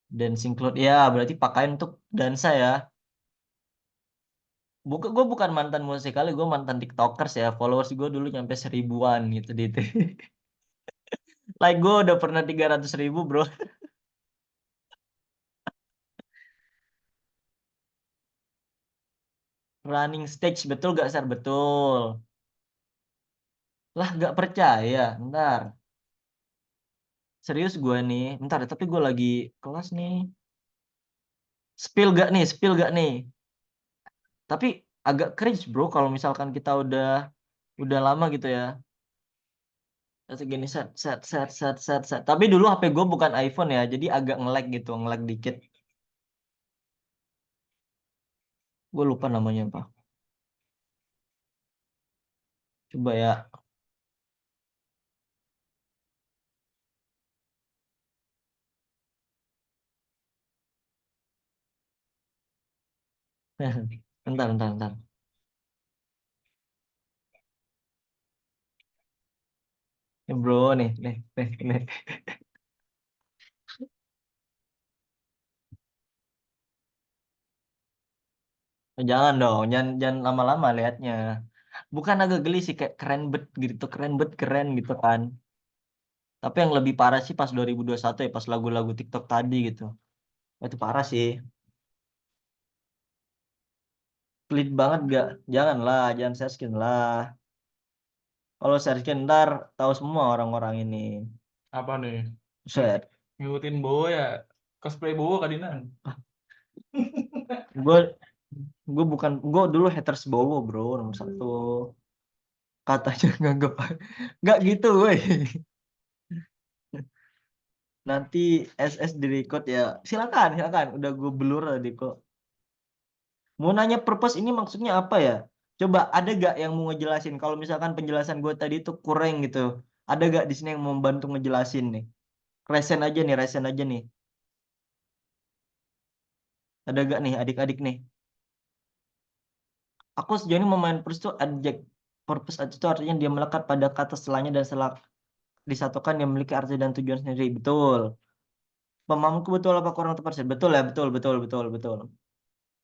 Dancing clothes. Ya, berarti pakaian untuk dansa ya. Gue bukan mantan musikali, gue mantan TikTokers ya. Followers gue dulu nyampe 1000-an gitu di itu. Like gue udah pernah 300.000, bro. Running stage, betul gak, Sar? Betul. Lah, gak percaya. Ntar. Serius gue nih. Bentar, tapi gue lagi kelas nih. Spill gak nih? Spill gak nih? Tapi agak cringe, bro, kalau misalkan kita udah lama gitu ya. Terus gini set set set set set set. Tapi dulu HP gue bukan iPhone ya, jadi agak nge-lag gitu, nge-lag dikit. Gue lupa namanya apa. Coba ya. Bentar, bentar, bentar. Ini bro, nih. Jangan dong, jangan lama-lama liatnya. Bukan agak geli sih, kayak keren bet keren gitu kan. Tapi yang lebih parah sih pas 2021 ya, pas lagu-lagu TikTok tadi gitu. Itu parah sih. Pelit banget gak? Janganlah, jangan share skin lah. Kalau share skin ntar tahu semua orang-orang ini. Apa nih? Set. Ngikutin Bowo ya? Cosplay Bowo kadinan. Gue gue dulu haters Bowo, bro, nomor satu. Katanya nganggep nggak gitu, woi. Nanti SS di record ya. Silakan, silakan. Udah gue blur tadi kok. Mau nanya purpose ini maksudnya apa ya? Coba ada gak yang mau ngejelasin? Kalau misalkan penjelasan gue tadi itu kurang gitu. Ada gak di sini yang mau bantu ngejelasin nih? Resen aja nih, resen aja nih. Ada gak nih adik-adik nih? Aku sejauh ini memain purpose itu purpose itu artinya dia melekat pada kata setelahnya dan setelah disatukan yang memiliki arti dan tujuan sendiri. Betul. Pemahamku betul apa kurang tepat, Sir? Betul ya, betul, betul, betul, betul.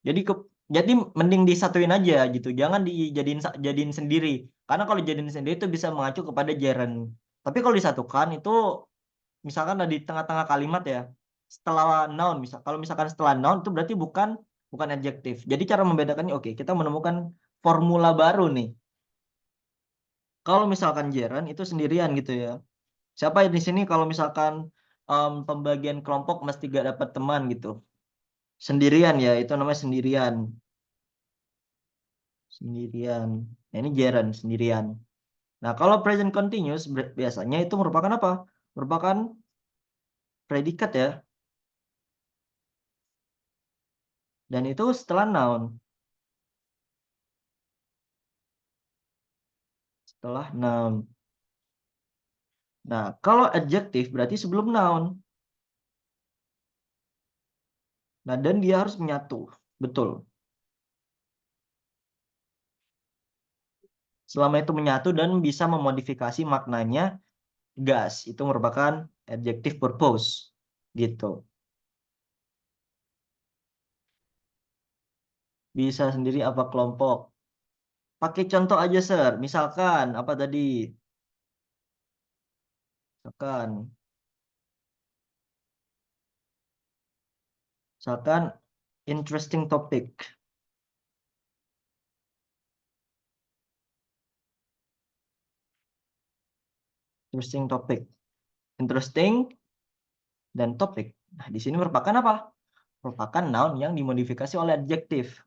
Jadi jadi mending disatuin aja gitu. Jangan jadiin sendiri. Karena kalau jadiin sendiri itu bisa mengacu kepada gerund. Tapi kalau disatukan itu misalkan ada di tengah-tengah kalimat ya. setelah noun misal. Kalau misalkan setelah noun itu berarti bukan adjektif. Jadi cara membedakannya oke, kita menemukan formula baru nih. Kalau misalkan Jeren itu sendirian gitu ya. Siapa di sini kalau misalkan pembagian kelompok mesti gak dapat teman gitu. Sendirian ya, itu namanya sendirian. Sendirian. Nah, ini Jeren sendirian. Nah, kalau present continuous biasanya itu merupakan apa? Merupakan predikat ya. Dan itu setelah noun. Setelah noun. Nah, kalau adjektif berarti sebelum noun. Nah, dan dia harus menyatu. Betul. Selama itu menyatu dan bisa memodifikasi maknanya, gas. Itu merupakan adjective purpose. Gitu. Bisa sendiri apa kelompok. Pakai contoh aja, Sir. Misalkan, apa tadi? Misalkan interesting topic. Interesting topic. Interesting dan topik. Nah, di sini merupakan apa? Merupakan noun yang dimodifikasi oleh adjektif.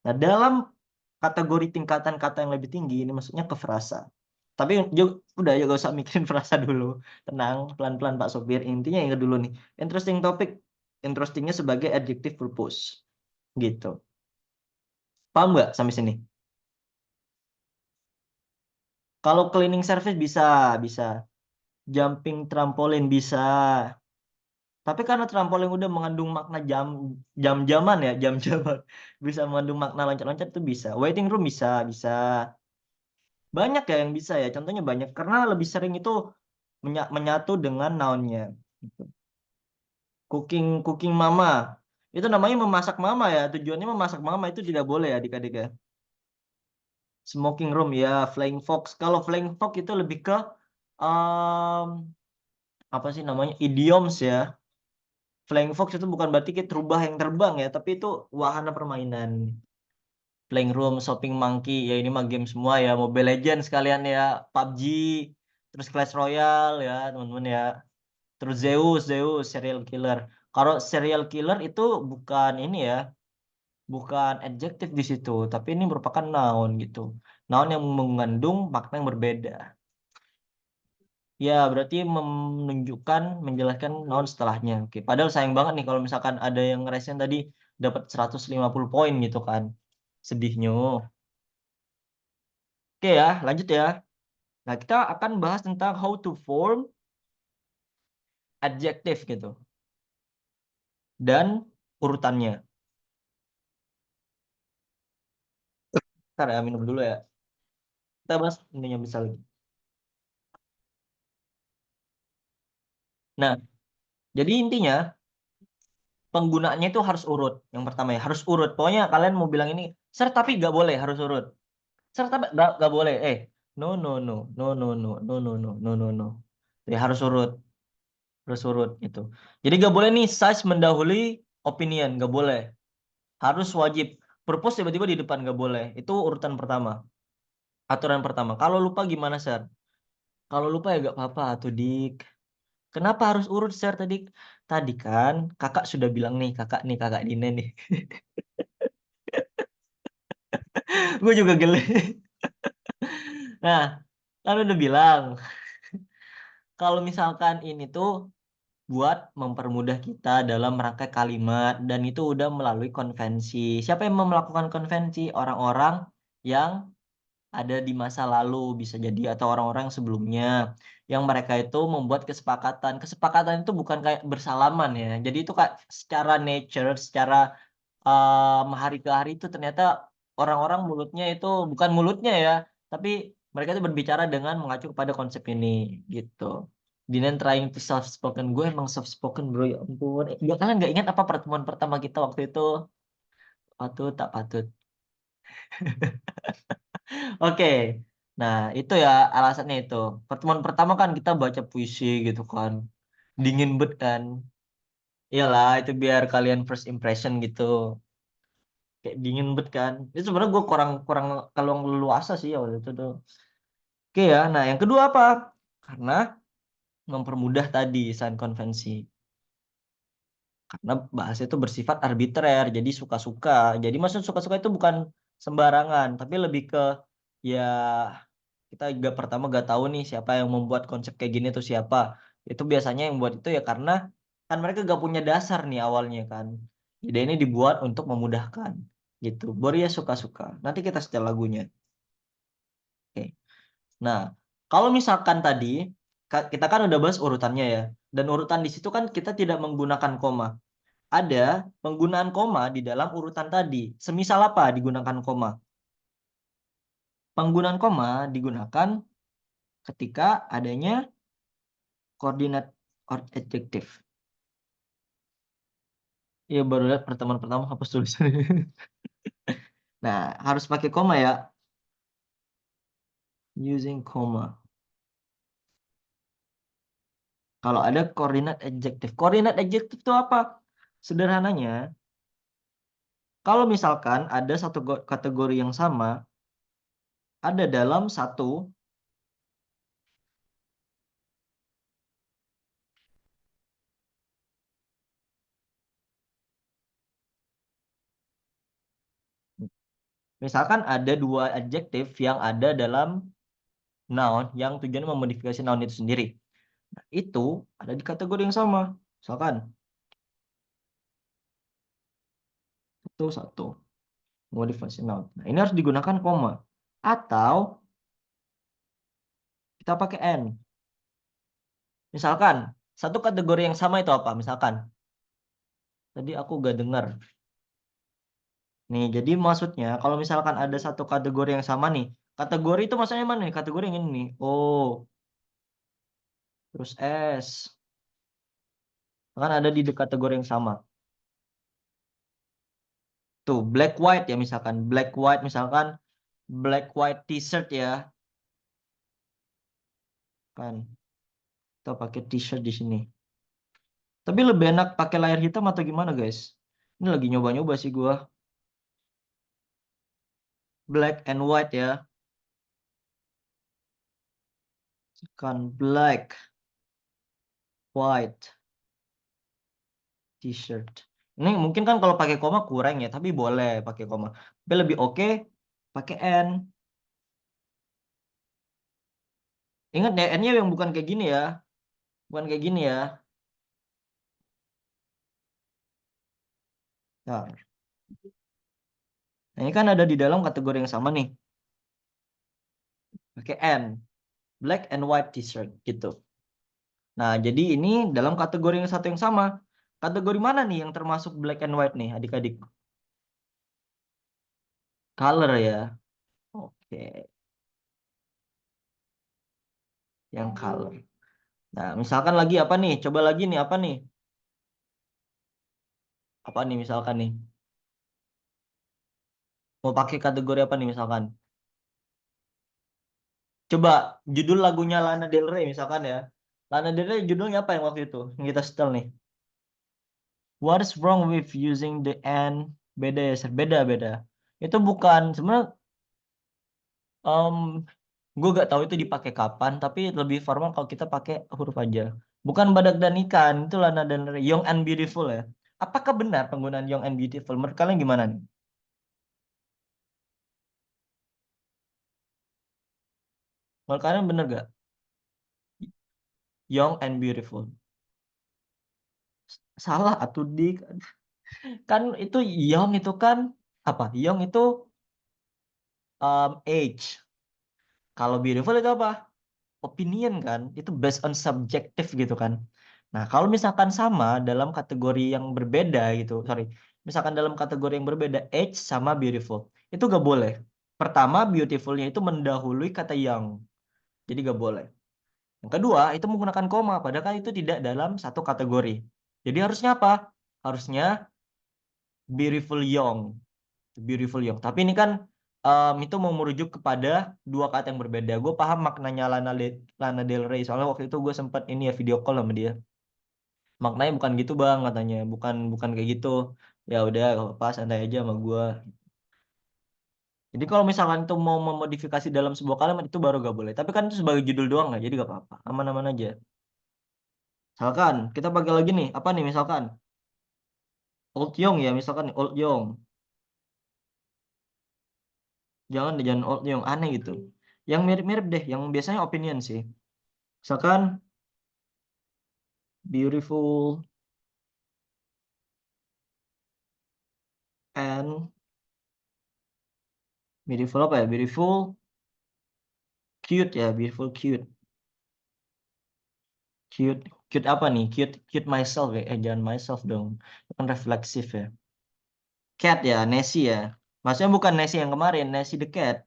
Nah, dalam kategori tingkatan kata yang lebih tinggi, ini maksudnya ke frasa. Tapi udah ya gak usah mikirin frasa dulu. Tenang, pelan-pelan Pak Sopir. Intinya ingat dulu nih. Interesting topic. Interestingnya sebagai adjective purpose. Gitu. Paham nggak sampai sini? Kalau cleaning service bisa. Jumping trampolin bisa. Tapi karena trampolin udah mengandung makna jam-jaman ya, jam-jaman. Bisa mengandung makna loncat-loncat itu bisa. Waiting room bisa. Banyak ya yang bisa ya. Contohnya banyak karena lebih sering itu menyatu dengan nounnya. Gitu. Cooking mama. Itu namanya memasak mama ya. Tujuannya memasak mama itu tidak boleh ya adik-adik ya. Smoking room ya, flying fox. Kalau flying fox itu lebih ke um, apa sih namanya? Idioms ya. Flying fox itu bukan berarti kita rubah yang terbang ya, tapi itu wahana permainan. Playing room, shopping monkey, ya ini mah game semua ya. Mobile Legends sekalian ya, PUBG, terus Clash Royale ya teman-teman ya. Terus Zeus, serial killer. Kalau serial killer itu bukan ini ya, bukan adjektif di situ, tapi ini merupakan noun gitu. Noun yang mengandung makna yang berbeda. Ya, berarti menunjukkan, menjelaskan noun setelahnya. Oke, padahal sayang banget nih kalau misalkan ada yang ngerasain tadi dapat 150 poin gitu kan. Sedihnya. Oke ya, lanjut ya. Nah, kita akan bahas tentang how to form adjektif gitu. Dan urutannya. Ntar ya, minum dulu ya. Kita bahas ininya bisa lagi. Nah, jadi intinya penggunaannya itu harus urut. Yang pertama ya, harus urut. Pokoknya kalian mau bilang ini, sir tapi nggak boleh, harus urut. Sir tapi nggak boleh. No, no, no, no, no, no, no, no, no, no, no, no. Ya, harus urut itu. Jadi nggak boleh nih size mendahului opinion, nggak boleh. Harus wajib. Purpose tiba-tiba di depan nggak boleh. Itu urutan pertama. Aturan pertama. Kalau lupa gimana, Sir? Kalau lupa ya gak apa-apa tuh, Dik. Kenapa harus urut, Sir, tadi? Tadi kan kakak sudah bilang nih, kakak Dina nih. Gue juga geli. Nah, kan udah bilang, kalau misalkan ini tuh buat mempermudah kita dalam merangkai kalimat, dan itu udah melalui konvensi. Siapa yang mau melakukan konvensi? Orang-orang yang ada di masa lalu bisa jadi atau orang-orang sebelumnya yang mereka itu membuat kesepakatan. Kesepakatan itu bukan kayak bersalaman ya. Jadi itu kayak secara nature, secara hari ke hari itu ternyata orang-orang mulutnya itu bukan mulutnya ya, tapi mereka itu berbicara dengan mengacu kepada konsep ini gitu. Dinan trying to soft spoken, gue emang soft spoken bro, ya ampun. Ya kalian nggak ingat apa pertemuan pertama kita waktu itu? Patut tak patut. Oke. Nah, itu ya alasannya itu. Pertemuan pertama kan kita baca puisi gitu kan. Dingin bet kan. Iyalah, itu biar kalian first impression gitu. Kayak dingin bet kan. Itu sebenarnya gue kurang kurang kalau leluasa sih ya waktu itu tuh. Oke ya. Nah, yang kedua apa? Karena mempermudah tadi sign konvensi. Karena bahasa itu bersifat arbitrer, jadi suka-suka. Jadi maksud suka-suka itu bukan sembarangan, tapi lebih ke ya kita gak pertama gak tahu nih siapa yang membuat konsep kayak gini tuh siapa. Itu biasanya yang buat itu ya karena kan mereka gak punya dasar nih awalnya kan. Jadi ini dibuat untuk memudahkan gitu. Baru ya suka-suka. Nanti kita setel lagunya. Oke. Nah, kalau misalkan tadi kita kan udah bahas urutannya ya. Dan urutan di situ kan kita tidak menggunakan koma. Ada penggunaan koma di dalam urutan tadi. Semisal apa digunakan koma? Penggunaan koma digunakan ketika adanya koordinat or adjektif. Iya baru lihat pertemuan pertama hapus tulisan. Nah, harus pakai koma ya. Using comma. Kalau ada koordinat adjektif. Koordinat adjektif itu apa? Sederhananya, kalau misalkan ada satu kategori yang sama, ada dalam satu, misalkan ada dua adjektif yang ada dalam noun yang tujuannya memodifikasi noun itu sendiri. Nah, itu ada di kategori yang sama. Misalkan, itu satu, modifikasi noun. Nah, ini harus digunakan koma. Atau kita pakai N. Misalkan, satu kategori yang sama itu apa? Misalkan, tadi aku gak dengar. Nih, jadi maksudnya kalau misalkan ada satu kategori yang sama nih, kategori itu maksudnya mana nih? Kategori yang ini nih. Oh, terus S. Kan ada di kategori yang sama. Tuh, black white ya misalkan. Black white misalkan, black white t-shirt ya. Kan, kita pakai t-shirt di sini. Tapi lebih enak pakai layar hitam atau gimana, guys? Ini lagi nyoba-nyoba sih gua. Black and white ya. Kan black, white, t-shirt. Ini mungkin kan kalau pakai koma kurang ya, tapi boleh pakai koma. Tapi lebih oke pakai N. Ingat ya, N-nya yang bukan kayak gini ya. Bukan kayak gini ya. Nah, ini kan ada di dalam kategori yang sama nih. Pakai N. Black and white t-shirt gitu. Nah, jadi ini dalam kategori yang satu yang sama. Kategori mana nih yang termasuk black and white nih, adik-adik? Color ya. Oke, yang color. Nah, misalkan lagi apa nih? Coba lagi nih, apa nih? Apa nih misalkan nih? Mau pakai kategori apa nih misalkan? Coba judul lagunya Lana Del Rey misalkan ya. Lana Del Rey judulnya apa yang waktu itu? Yang kita setel nih. What is wrong with using the N? Beda ya, Sir. Beda. Itu bukan sebenarnya um, gue gak tahu itu dipakai kapan, tapi lebih formal kalau kita pakai huruf aja. Bukan badak dan ikan, itu Lana Del Rey. Young and Beautiful ya. Apakah benar penggunaan Young and Beautiful? Menurut kalian gimana nih? Menurut kalian benar gak? Young and Beautiful. Salah atuh dik. Kan itu young itu kan apa? Young itu age. Kalau beautiful itu apa? Opinion kan? Itu based on subjective gitu kan. Nah, kalau misalkan sama dalam kategori yang berbeda gitu, sorry. Misalkan dalam kategori yang berbeda, age sama beautiful. Itu gak boleh. Pertama, beautifulnya itu mendahului kata young. Jadi gak boleh. Yang kedua, itu menggunakan koma. Padahal kan itu tidak dalam satu kategori. Jadi harusnya apa? Harusnya beautiful young. Beautiful Young. Tapi ini kan itu mau merujuk kepada dua kata yang berbeda. Gue paham maknanya Lana Del Rey. Soalnya waktu itu gue sempat ini ya video call sama dia. maknanya bukan gitu bang katanya, bukan bukan kayak gitu. Ya udah gak apa-apa, santai aja sama gua. Jadi kalau misalkan itu mau memodifikasi dalam sebuah kalimat itu baru gak boleh. Tapi kan itu sebagai judul doang nggak, jadi gak apa-apa, aman-aman aja. Misalkan kita pakai lagi nih, apa nih misalkan Old Young ya, misalkan nih, Old Young. Jangan Old Young, aneh gitu. Yang mirip-mirip deh, yang biasanya opinion sih. Misalkan beautiful and beautiful apa ya? Beautiful cute ya, beautiful cute. Cute, cute apa nih? Cute, cute myself ya. Jangan myself dong. Itu kan refleksif ya. Cat ya, Nessie ya. Maksudnya bukan Nessie yang kemarin, Nessie the cat.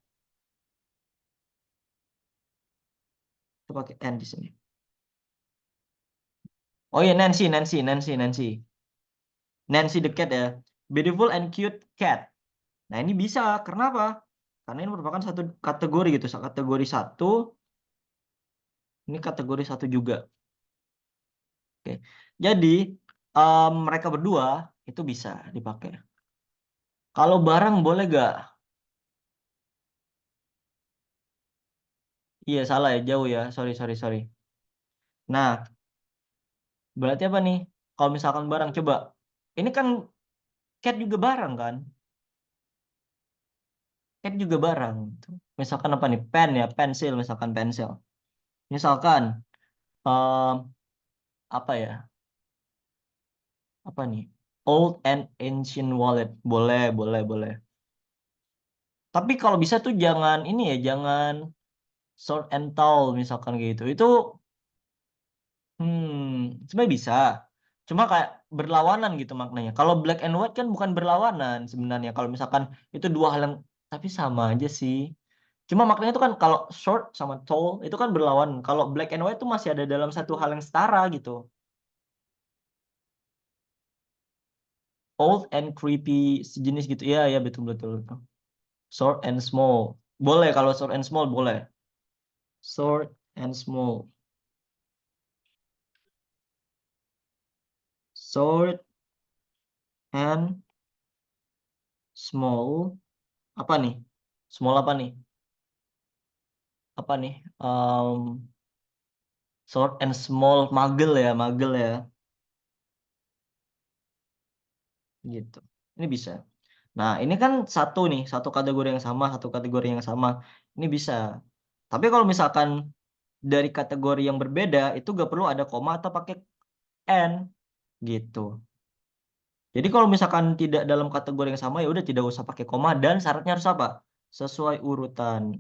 Kita pakai N di sini. Oh iya, Nancy. Nancy the cat ya. Beautiful and cute cat. Nah ini bisa, karena apa? Karena ini merupakan satu kategori gitu. Kategori satu, ini kategori satu juga. Oke. Jadi mereka berdua itu bisa dipakai. Kalau barang boleh gak? Iya salah ya, jauh ya. Sorry. Nah, berarti apa nih? Kalau misalkan barang, coba. Ini kan cat juga barang kan? Cat juga barang. Misalkan apa nih? Pen ya, pensil. Misalkan pensil. Misalkan em, apa ya? Apa nih? Old and ancient wallet. Boleh. Tapi kalau bisa tuh jangan ini ya, jangan short and tall misalkan gitu. Itu sebenarnya bisa. Cuma kayak berlawanan gitu maknanya. Kalau black and white kan bukan berlawanan sebenarnya. Kalau misalkan itu dua hal yang tapi sama aja sih. Cuma maknanya itu kan kalau short sama tall itu kan berlawanan. Kalau black and white itu masih ada dalam satu hal yang setara gitu. Old and creepy sejenis gitu. Iya, ya betul. Short and small. Boleh kalau short and small boleh. Short and small. Short and small. Apa nih? Small apa nih? Apa nih? Short and small, magel ya, gitu. Ini bisa. Nah, ini kan satu nih, satu kategori yang sama. Ini bisa. Tapi kalau misalkan dari kategori yang berbeda, itu gak perlu ada koma atau pakai N, gitu. Jadi kalau misalkan tidak dalam kategori yang sama, ya udah tidak usah pakai koma dan syaratnya harus apa? Sesuai urutan.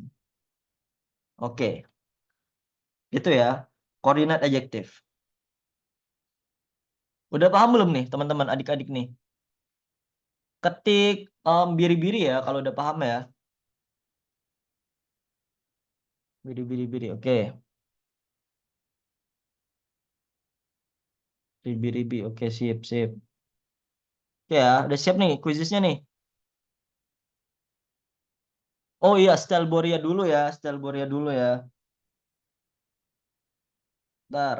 Oke, itu ya. Koordinat adjektif. Udah paham belum nih, teman-teman, adik-adik nih? Ketik biri-biri ya kalau udah paham ya. Biri-biri. Oke. Ribi-ribi. Oke, sip. Oke ya, udah siap nih kuisisnya nih. Oh iya, Stelboria dulu ya. Ntar.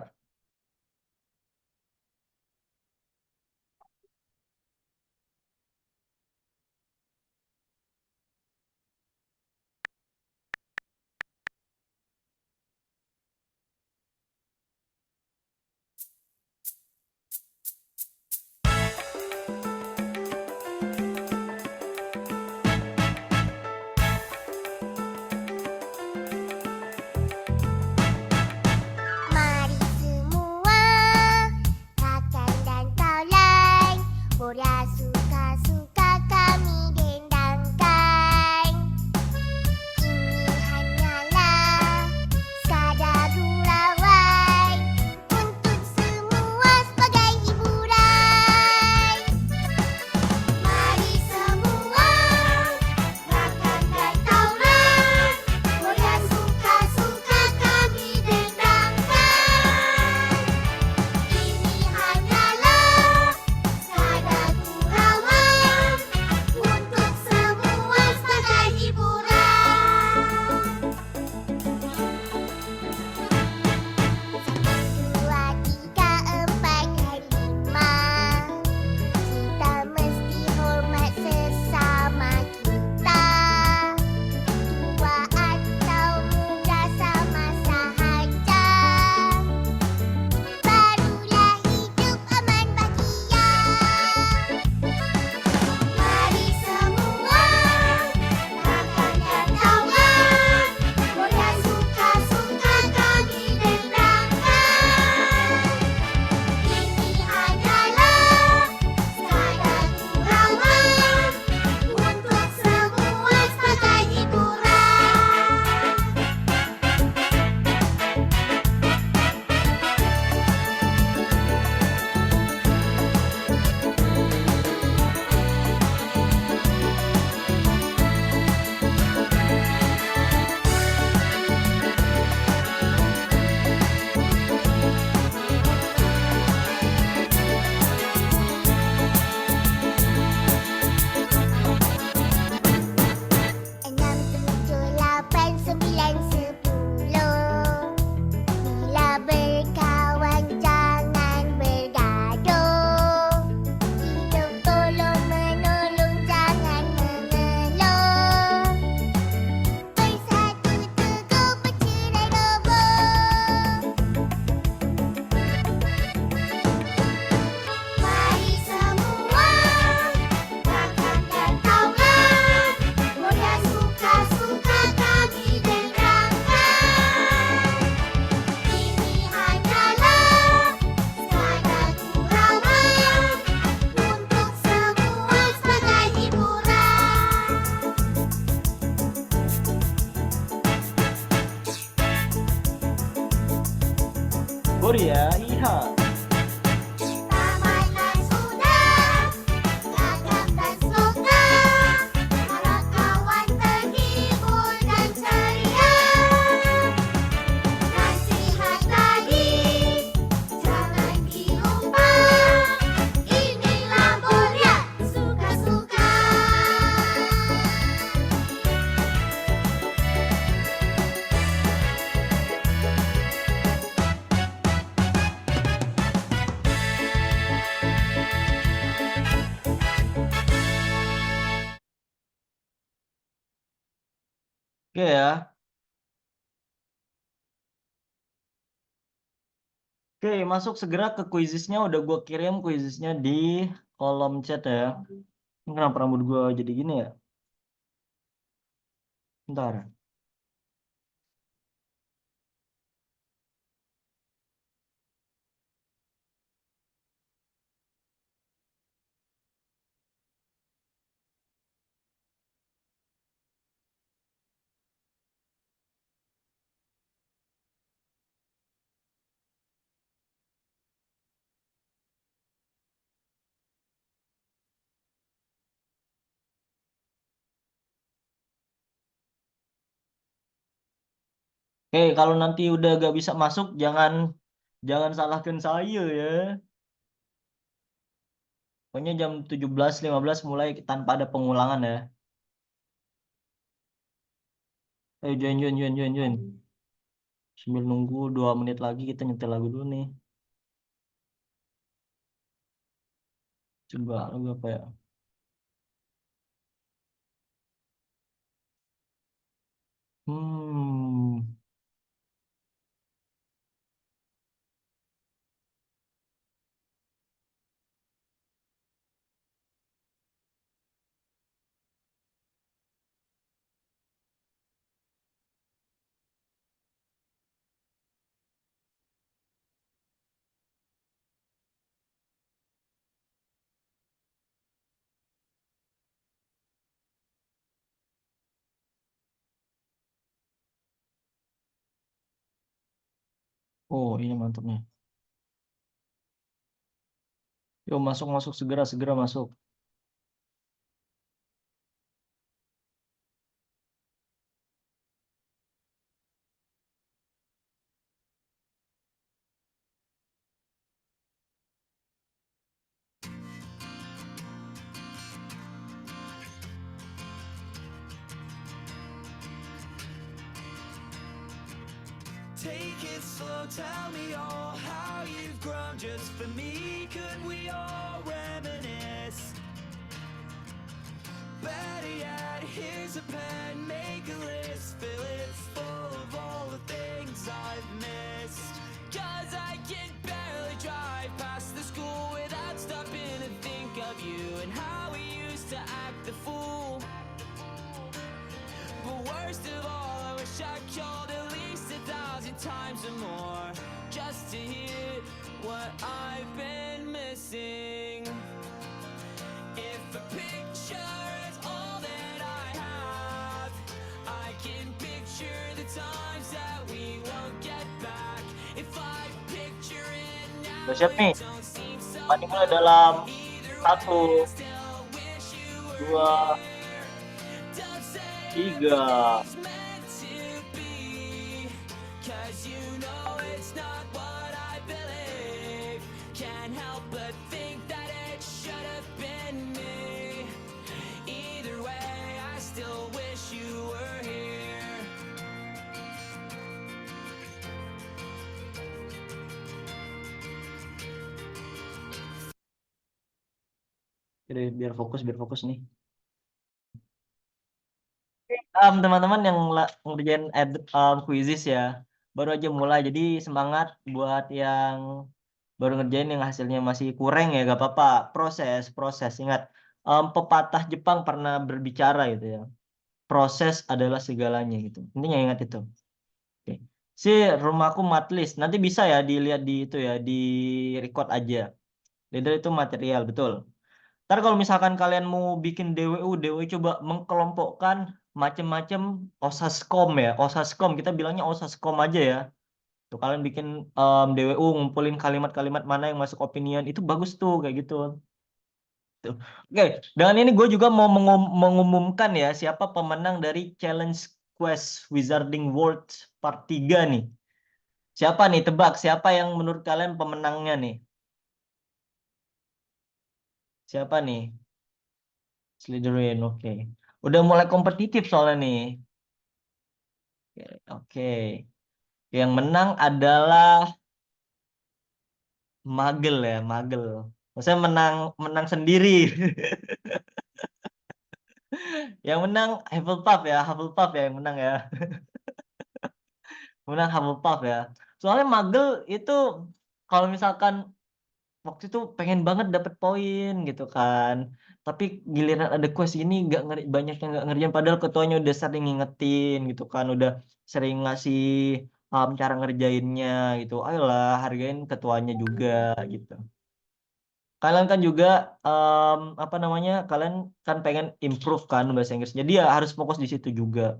Oke ya. Oke, masuk segera ke quizisnya. Udah gue kirim quizisnya di kolom chat ya. Ini kenapa rambut gue jadi gini ya? Ntar. Oke, kalau nanti udah gak bisa masuk, jangan jangan salahkan saya ya. Pokoknya jam 17.15 mulai tanpa ada pengulangan ya. Ayo join, join, join, join, join. Sambil nunggu 2 menit lagi kita nyetel lagu dulu nih. Coba lagu apa ya? Hmm. Oh, ini mantap nih. Yuk masuk masuk segera segera masuk. Take it slow, tell me all how you've grown just for me. Could we all reminisce? Better yet, here's a pen, make a list, fill it full of all the things I've missed. 'Cause I can barely drive past the school without stopping to think of you and how we used to act the fool. But worst of all, I wish I called at least 1,000 times or more just to hear what I've been missing. If a picture is all that I have, I can picture the times that we won't get back. If I picture it now, Udah siap nih? it don't seem so Mandi mulai dalam either 1, way. I still wish you were 2, here. Don't say 3. everything's meant to be, 'cause you know it's not what I believe. Can't help but think that it should have been me. Either way, I still wish you were here. Jadi biar fokus nih. Teman-teman yang ngerjain quizzes ya, baru aja mulai. Jadi semangat buat yang baru ngerjain yang hasilnya masih kurang ya, gak apa-apa. Proses, proses. Ingat, pepatah Jepang pernah berbicara gitu ya. Proses adalah segalanya gitu. Intinya ingat itu. Oke. Si rumahku matlist. Nanti bisa ya dilihat di itu ya, di record aja. Leader itu material, betul. Ntar kalau misalkan kalian mau bikin DWU coba mengkelompokkan macam-macam osaskom ya. Osaskom, kita bilangnya osaskom aja ya. Tuh kalian bikin DWU, ngumpulin kalimat-kalimat mana yang masuk opinion, itu bagus tuh kayak gitu. Tuh. Oke, dengan ini gue juga mau mengumumkan ya siapa pemenang dari Challenge Quest Wizarding World Part 3 nih. Siapa nih? Tebak siapa yang menurut kalian pemenangnya nih? Siapa nih? Slytherin, oke. Udah mulai kompetitif soalnya nih. Oke. Yang menang adalah Magel ya, Magel. Maksudnya menang menang sendiri. Yang menang Hufflepuff ya, Hufflepuff ya yang menang ya. Menang Hufflepuff ya. Soalnya Muggle itu kalau misalkan waktu itu pengen banget dapet poin gitu kan. Tapi giliran ada quest ini banyak yang nggak ngerjain padahal ketuanya udah sering ngingetin gitu kan, udah sering ngasih cara ngerjainnya gitu. Ayolah hargain ketuanya juga gitu. Kalian kan juga apa namanya? Kalian kan pengen improve kan bahasa Inggris. Jadi ya harus fokus di situ juga.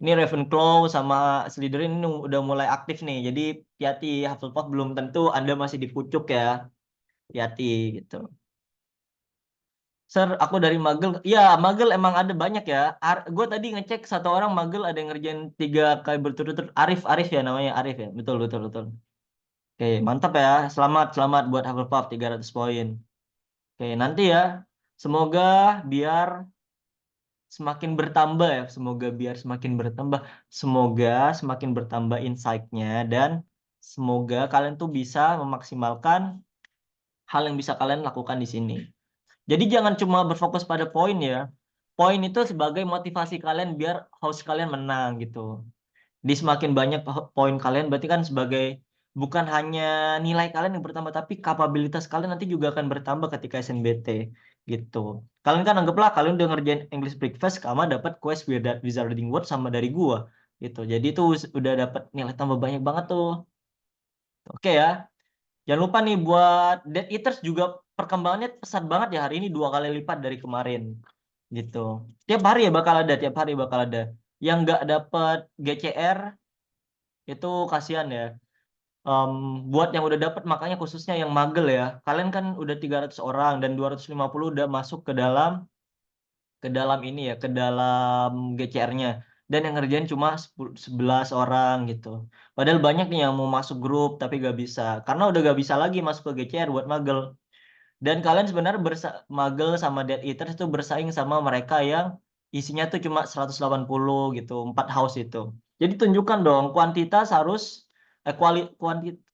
Ini Ravenclaw sama Slytherin ini udah mulai aktif nih. Jadi hati-hati Hufflepuff belum tentu Anda masih di pucuk ya. Hati-hati gitu. Sir, aku dari Magel. Iya, Magel emang ada banyak ya. Gue tadi ngecek satu orang Magel ada yang ngerjain 3 kali berturut-turut. Arif ya namanya, Arif ya. Betul, betul, betul. Oke, mantap ya. Selamat buat Hufflepuff 300 poin. Oke, nanti ya. Semoga biar semakin bertambah ya. Semoga biar semakin bertambah. Semoga semakin bertambah insight-nya dan semoga kalian tuh bisa memaksimalkan hal yang bisa kalian lakukan di sini. Jadi jangan cuma berfokus pada poin ya. Poin itu sebagai motivasi kalian biar house kalian menang gitu. Di semakin banyak poin kalian berarti kan sebagai bukan hanya nilai kalian yang bertambah tapi kapabilitas kalian nanti juga akan bertambah ketika SNBT gitu. Kalian kan anggaplah kalian udah ngerjain English Breakfast, kamu dapat quest Wizarding World sama dari gua gitu. Jadi itu udah dapat nilai tambah banyak banget tuh. Oke ya. Jangan lupa nih buat Dead Eaters juga perkembangannya pesat banget ya hari ini 2 kali lipat dari kemarin gitu. Tiap hari ya bakal ada, tiap hari bakal ada. Yang nggak dapet GCR itu kasihan ya. Em, buat yang udah dapet makanya khususnya yang magel ya. Kalian kan udah 300 orang dan 250 udah masuk ke dalam ini ya, ke dalam GCR-nya. Dan yang ngerjain cuma 11 orang gitu. Padahal banyak nih yang mau masuk grup tapi gak bisa. Karena udah gak bisa lagi masuk ke GCR buat magel. Dan kalian sebenarnya magel sama Dead Eaters itu bersaing sama mereka yang isinya tuh cuma 180 gitu, 4 house itu. Jadi tunjukkan dong kuantitas harus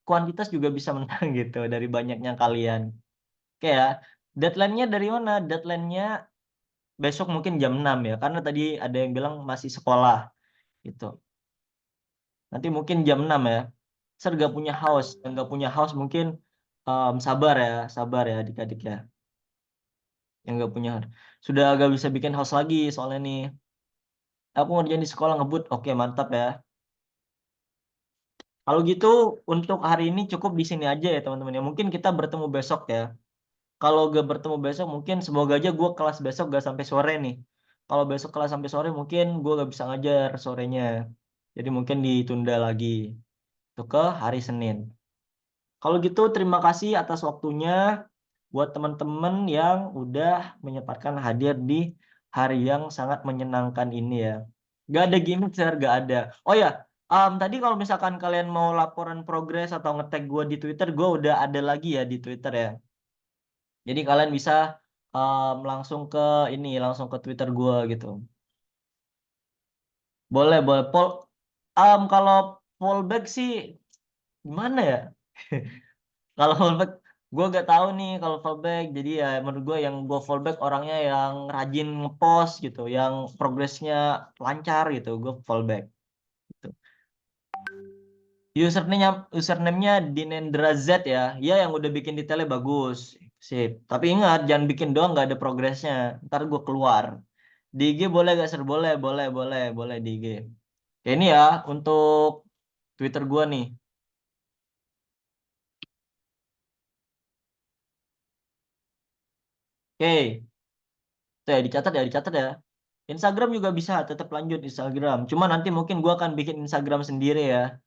kuantitas juga bisa menang gitu dari banyaknya kalian. Oke ya. Deadline-nya dari mana? Deadline-nya besok mungkin jam 6 ya, karena tadi ada yang bilang masih sekolah gitu. Nanti mungkin jam 6 ya. Saya nggak punya house, yang nggak punya house mungkin sabar ya adik-adik ya. Yang nggak punya sudah nggak bisa bikin house lagi soalnya nih. Aku ngerjain di sekolah ngebut, oke mantap ya. Kalau gitu untuk hari ini cukup di sini aja ya teman-teman ya. Mungkin kita bertemu besok ya. Kalau gak bertemu besok mungkin semoga aja gue kelas besok gak sampai sore nih. Kalau besok kelas sampai sore mungkin gue gak bisa ngajar sorenya. Jadi mungkin ditunda lagi itu ke hari Senin. Kalau gitu terima kasih atas waktunya buat teman-teman yang udah menyempatkan hadir di hari yang sangat menyenangkan ini ya. Gak ada gimmick, sir, gak ada. Oh ya, tadi kalau misalkan kalian mau laporan progres atau nge-tag gue di Twitter, gue udah ada lagi ya di Twitter ya. Jadi kalian bisa langsung ke langsung ke Twitter gue gitu. Boleh. Kalau fallback sih gimana ya? Kalau fallback gue gak tahu nih kalau fallback. Jadi ya menurut gue yang gue fallback orangnya yang rajin ngepost gitu, yang progresnya lancar gitu, gue fallback. Gitu. Username-nya Dinendra Z ya. Ya yang udah bikin detailnya bagus. Sip. Tapi ingat jangan bikin doang nggak ada progresnya. Ntar gue keluar. Di IG boleh gak sir? Boleh di IG. Oke, ini ya untuk Twitter gue nih. Oke. Tuh ya dicatat ya. Instagram juga bisa tetap lanjut Instagram. Cuma nanti mungkin gue akan bikin Instagram sendiri ya.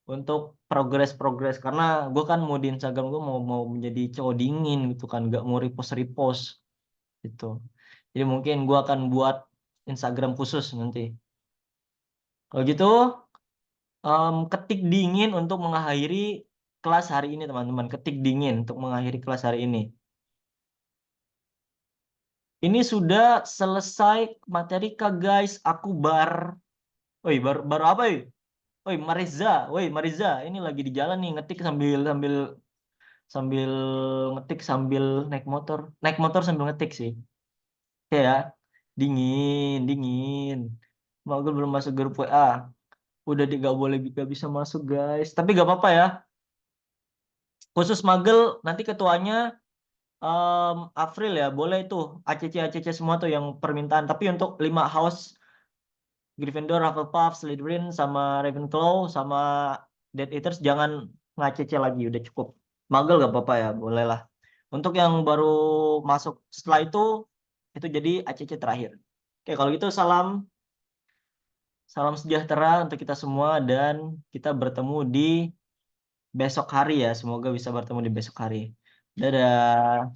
Untuk progres karena gue kan mau di Instagram gue mau menjadi cowok dingin gitu kan, nggak mau repost gitu. Jadi mungkin gue akan buat Instagram khusus nanti. Kalau gitu ketik dingin untuk mengakhiri kelas hari ini teman-teman. Ketik dingin untuk mengakhiri kelas hari ini. Ini sudah selesai materi kak guys. Aku baru apa ya? Mariza, ini lagi di jalan nih ngetik sambil sambil sambil ngetik sambil naik motor sambil ngetik sih. Oke ya. Dingin. Magel belum masuk grup WA. Udah gak bisa masuk guys. Tapi gak apa-apa ya. Khusus Magel nanti ketuanya April ya. Boleh tuh ACC semua tuh yang permintaan. Tapi untuk 5 house Gryffindor, Hufflepuff, Slytherin sama Ravenclaw sama Death Eaters jangan nge-ACC lagi, udah cukup. Magel gak apa-apa ya, boleh lah. Untuk yang baru masuk setelah itu jadi ACC terakhir. Oke, kalau gitu salam sejahtera untuk kita semua dan kita bertemu di besok hari ya. Semoga bisa bertemu di besok hari. Dadah.